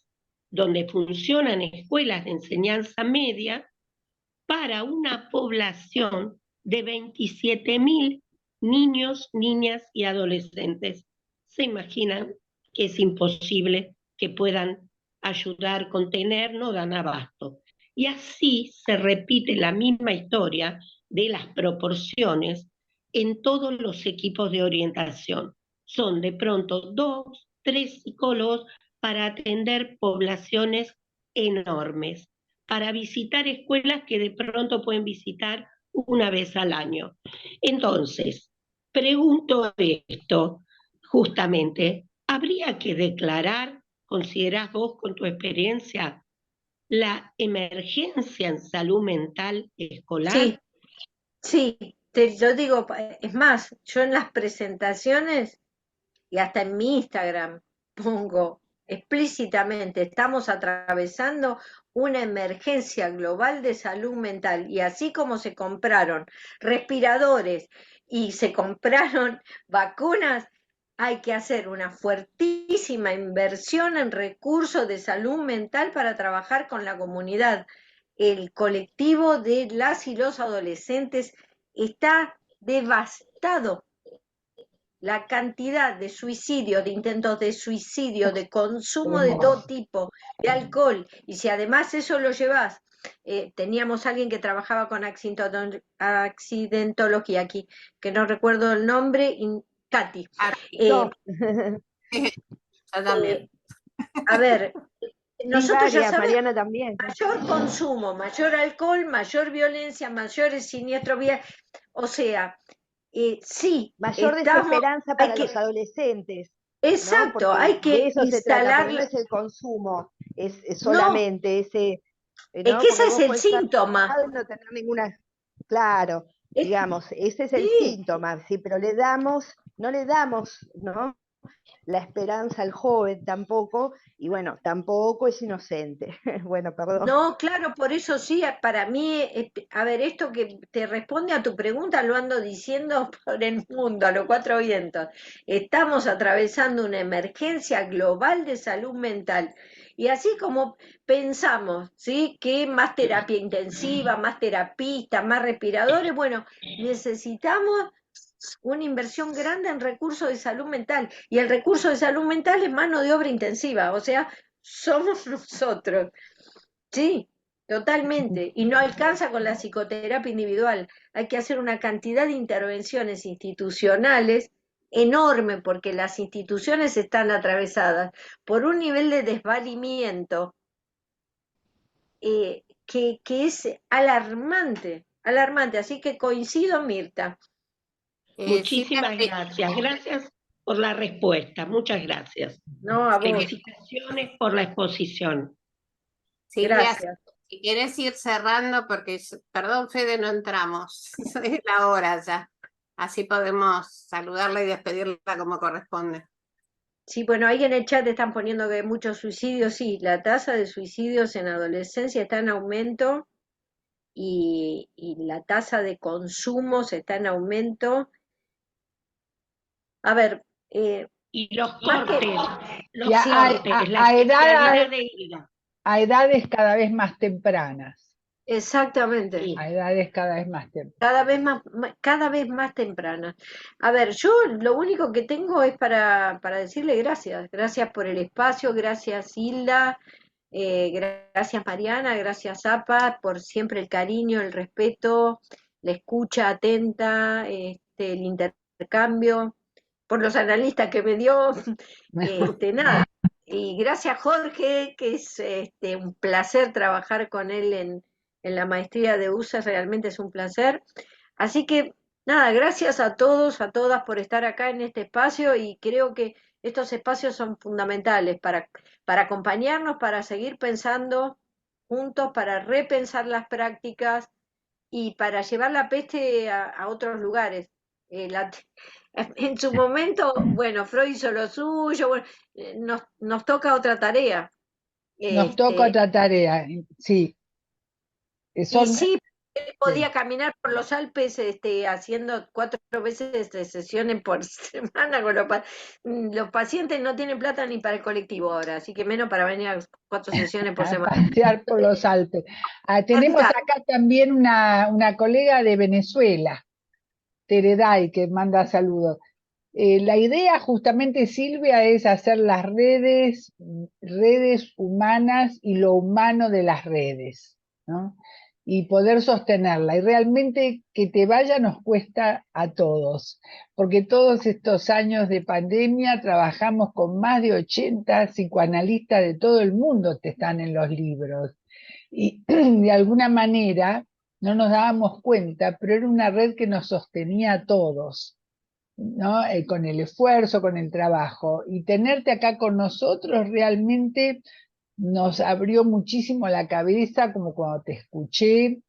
donde funcionan escuelas de enseñanza media, para una población de 27.000 niños, niñas y adolescentes. Se imaginan que es imposible que puedan ayudar, contener, no dan abasto. Y así se repite la misma historia de las proporciones en todos los equipos de orientación. Son de pronto 2, 3 psicólogos para atender poblaciones enormes, para visitar escuelas que de pronto pueden visitar una vez al año. Entonces, pregunto esto, justamente, ¿habría que declarar, considerás vos con tu experiencia, la emergencia en salud mental escolar? Sí, sí, te lo digo, es más, yo en las presentaciones y hasta en mi Instagram pongo explícitamente, estamos atravesando una emergencia global de salud mental y así como se compraron respiradores y se compraron vacunas, hay que hacer una fuertísima inversión en recursos de salud mental para trabajar con la comunidad. El colectivo de las y los adolescentes está devastado. La cantidad de suicidios, de intentos de suicidio, de consumo de todo tipo, de alcohol, y si además eso lo llevas, teníamos alguien que trabajaba con accidentología aquí, que no recuerdo el nombre, Katy. No. Yo también. A ver, Sí, nosotros ya varias, sabemos, Mariana también. mayor consumo, mayor alcohol, mayor violencia, mayores siniestros viales, o sea, sí, Mayor desesperanza para los adolescentes. Exacto, ¿no? hay que de eso se trata, porque no instalar. es el consumo, es solamente ese, Es ¿no? que ese Porque es vos el podés estar síntoma. drogado y no tener ninguna, claro, digamos, ese es el Sí, síntoma, sí, pero no le damos, ¿no? La esperanza al joven tampoco, y bueno, tampoco es inocente. Bueno, perdón. no, claro, por eso sí, para mí, a ver, esto que te responde a tu pregunta lo ando diciendo por el mundo, a los cuatro vientos. Estamos atravesando una emergencia global de salud mental. Y así como pensamos, ¿sí? Que más terapia intensiva, más terapistas, más respiradores, bueno, necesitamos una inversión grande en recursos de salud mental. Y el recurso de salud mental es mano de obra intensiva, o sea, somos nosotros. Sí, totalmente. Y no alcanza con la psicoterapia individual. Hay que hacer una cantidad de intervenciones institucionales enorme porque las instituciones están atravesadas por un nivel de desvalimiento que es alarmante, alarmante. Así que coincido, Mirta. Muchísimas gracias. Gracias por la respuesta. Muchas gracias. No, a vos. Felicitaciones por la exposición. Silvia, Gracias. si querés ir cerrando, porque, perdón, Fede, no entramos. Es la hora ya. Así podemos saludarla y despedirla como corresponde. Sí, bueno, ahí en el chat están poniendo que hay muchos suicidios. Sí, la tasa de suicidios en adolescencia está en aumento y la tasa de consumos está en aumento. A ver, y los más cortes, que, los cortes, la especialidad de IVA. A edades cada vez más tempranas. Exactamente. Sí. A edades cada vez más tempranas. Cada vez más tempranas. A ver, yo lo único que tengo es para decirle gracias. Gracias por el espacio, gracias Hilda, gracias Mariana, gracias Zapa, por siempre el cariño, el respeto, la escucha atenta, el intercambio, por los analistas que me dio, nada. Y gracias Jorge, que es un placer trabajar con él en la maestría de USA, realmente es un placer. Así que nada, gracias a todos, a todas por estar acá en este espacio y creo que estos espacios son fundamentales para acompañarnos, para seguir pensando juntos, para repensar las prácticas y para llevar la peste a otros lugares. En su momento, bueno, Freud hizo lo suyo, bueno, nos toca otra tarea. Nos toca otra tarea, sí. Y sí, Él podía caminar por los Alpes haciendo 4 veces de sesiones por semana. Los pacientes no tienen plata ni para el colectivo ahora, así que menos para venir a 4 sesiones por A semana. pasear por los Alpes. Tenemos acá también una colega de Venezuela, Tereday, que manda saludos. La idea justamente, Silvia, es hacer las redes humanas y lo humano de las redes, ¿no? Y poder sostenerla. Y realmente que te vaya nos cuesta a todos, porque todos estos años de pandemia trabajamos con más de 80 psicoanalistas de todo el mundo que están en los libros. Y de alguna manera no nos dábamos cuenta, pero era una red que nos sostenía a todos, ¿no? Con el esfuerzo, con el trabajo. Y tenerte acá con nosotros realmente nos abrió muchísimo la cabeza, como cuando te escuché,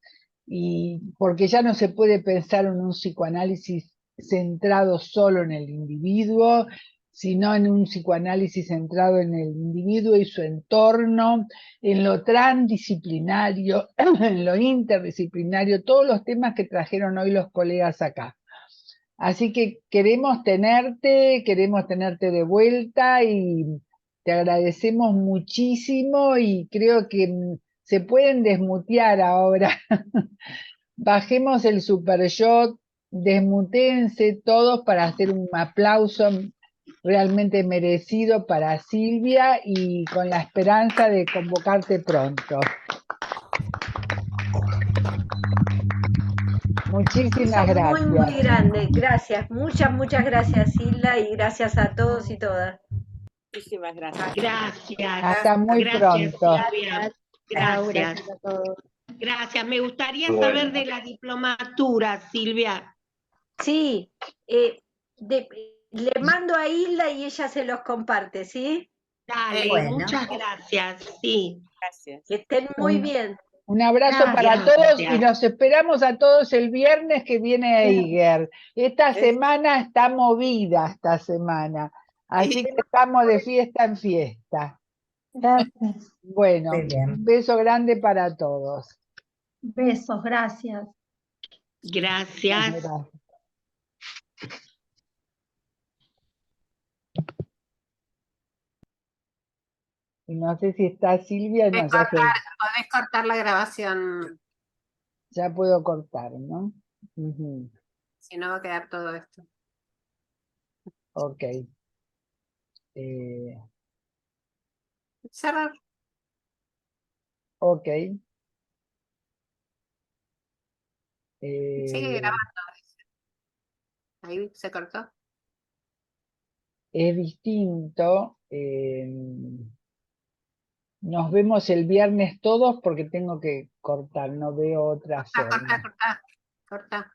y porque ya no se puede pensar en un psicoanálisis centrado solo en el individuo, sino en un psicoanálisis centrado en el individuo y su entorno, en lo transdisciplinario, en lo interdisciplinario, todos los temas que trajeron hoy los colegas acá. Así que queremos tenerte de vuelta y te agradecemos muchísimo y creo que se pueden desmutear ahora. Bajemos el supershot, desmutéense todos para hacer un aplauso realmente merecido para Silvia y con la esperanza de convocarte pronto. Muchísimas gracias. Muy grande, gracias, muchas gracias, Hilda, y gracias a todos y todas. Muchísimas gracias. Gracias. Hasta muy Gracias, pronto. Silvia. Chao, Gracias. gracias a todos. Gracias. Me gustaría saber de la diplomatura, Silvia. Sí, le mando a Hilda y ella se los comparte, ¿sí? Dale, Bueno. muchas gracias. Sí. Gracias. Que estén muy bien. Un abrazo para Gracias. todos y nos esperamos a todos el viernes que viene Eiger. Esta semana está movida, esta semana. Así que estamos de fiesta en fiesta. Gracias. Bueno, Muy bien. un beso grande para todos. Besos, gracias. Gracias. Gracias. Y no sé si está Silvia, no, Podés cortar la grabación, ya puedo cortar, ¿no? Ujú. si no va a quedar todo esto. Ok. Cerrar. Ok. Sigue grabando. Ahí se cortó. Es distinto. Nos vemos el viernes todos porque tengo que cortar, no veo otra forma. Corta.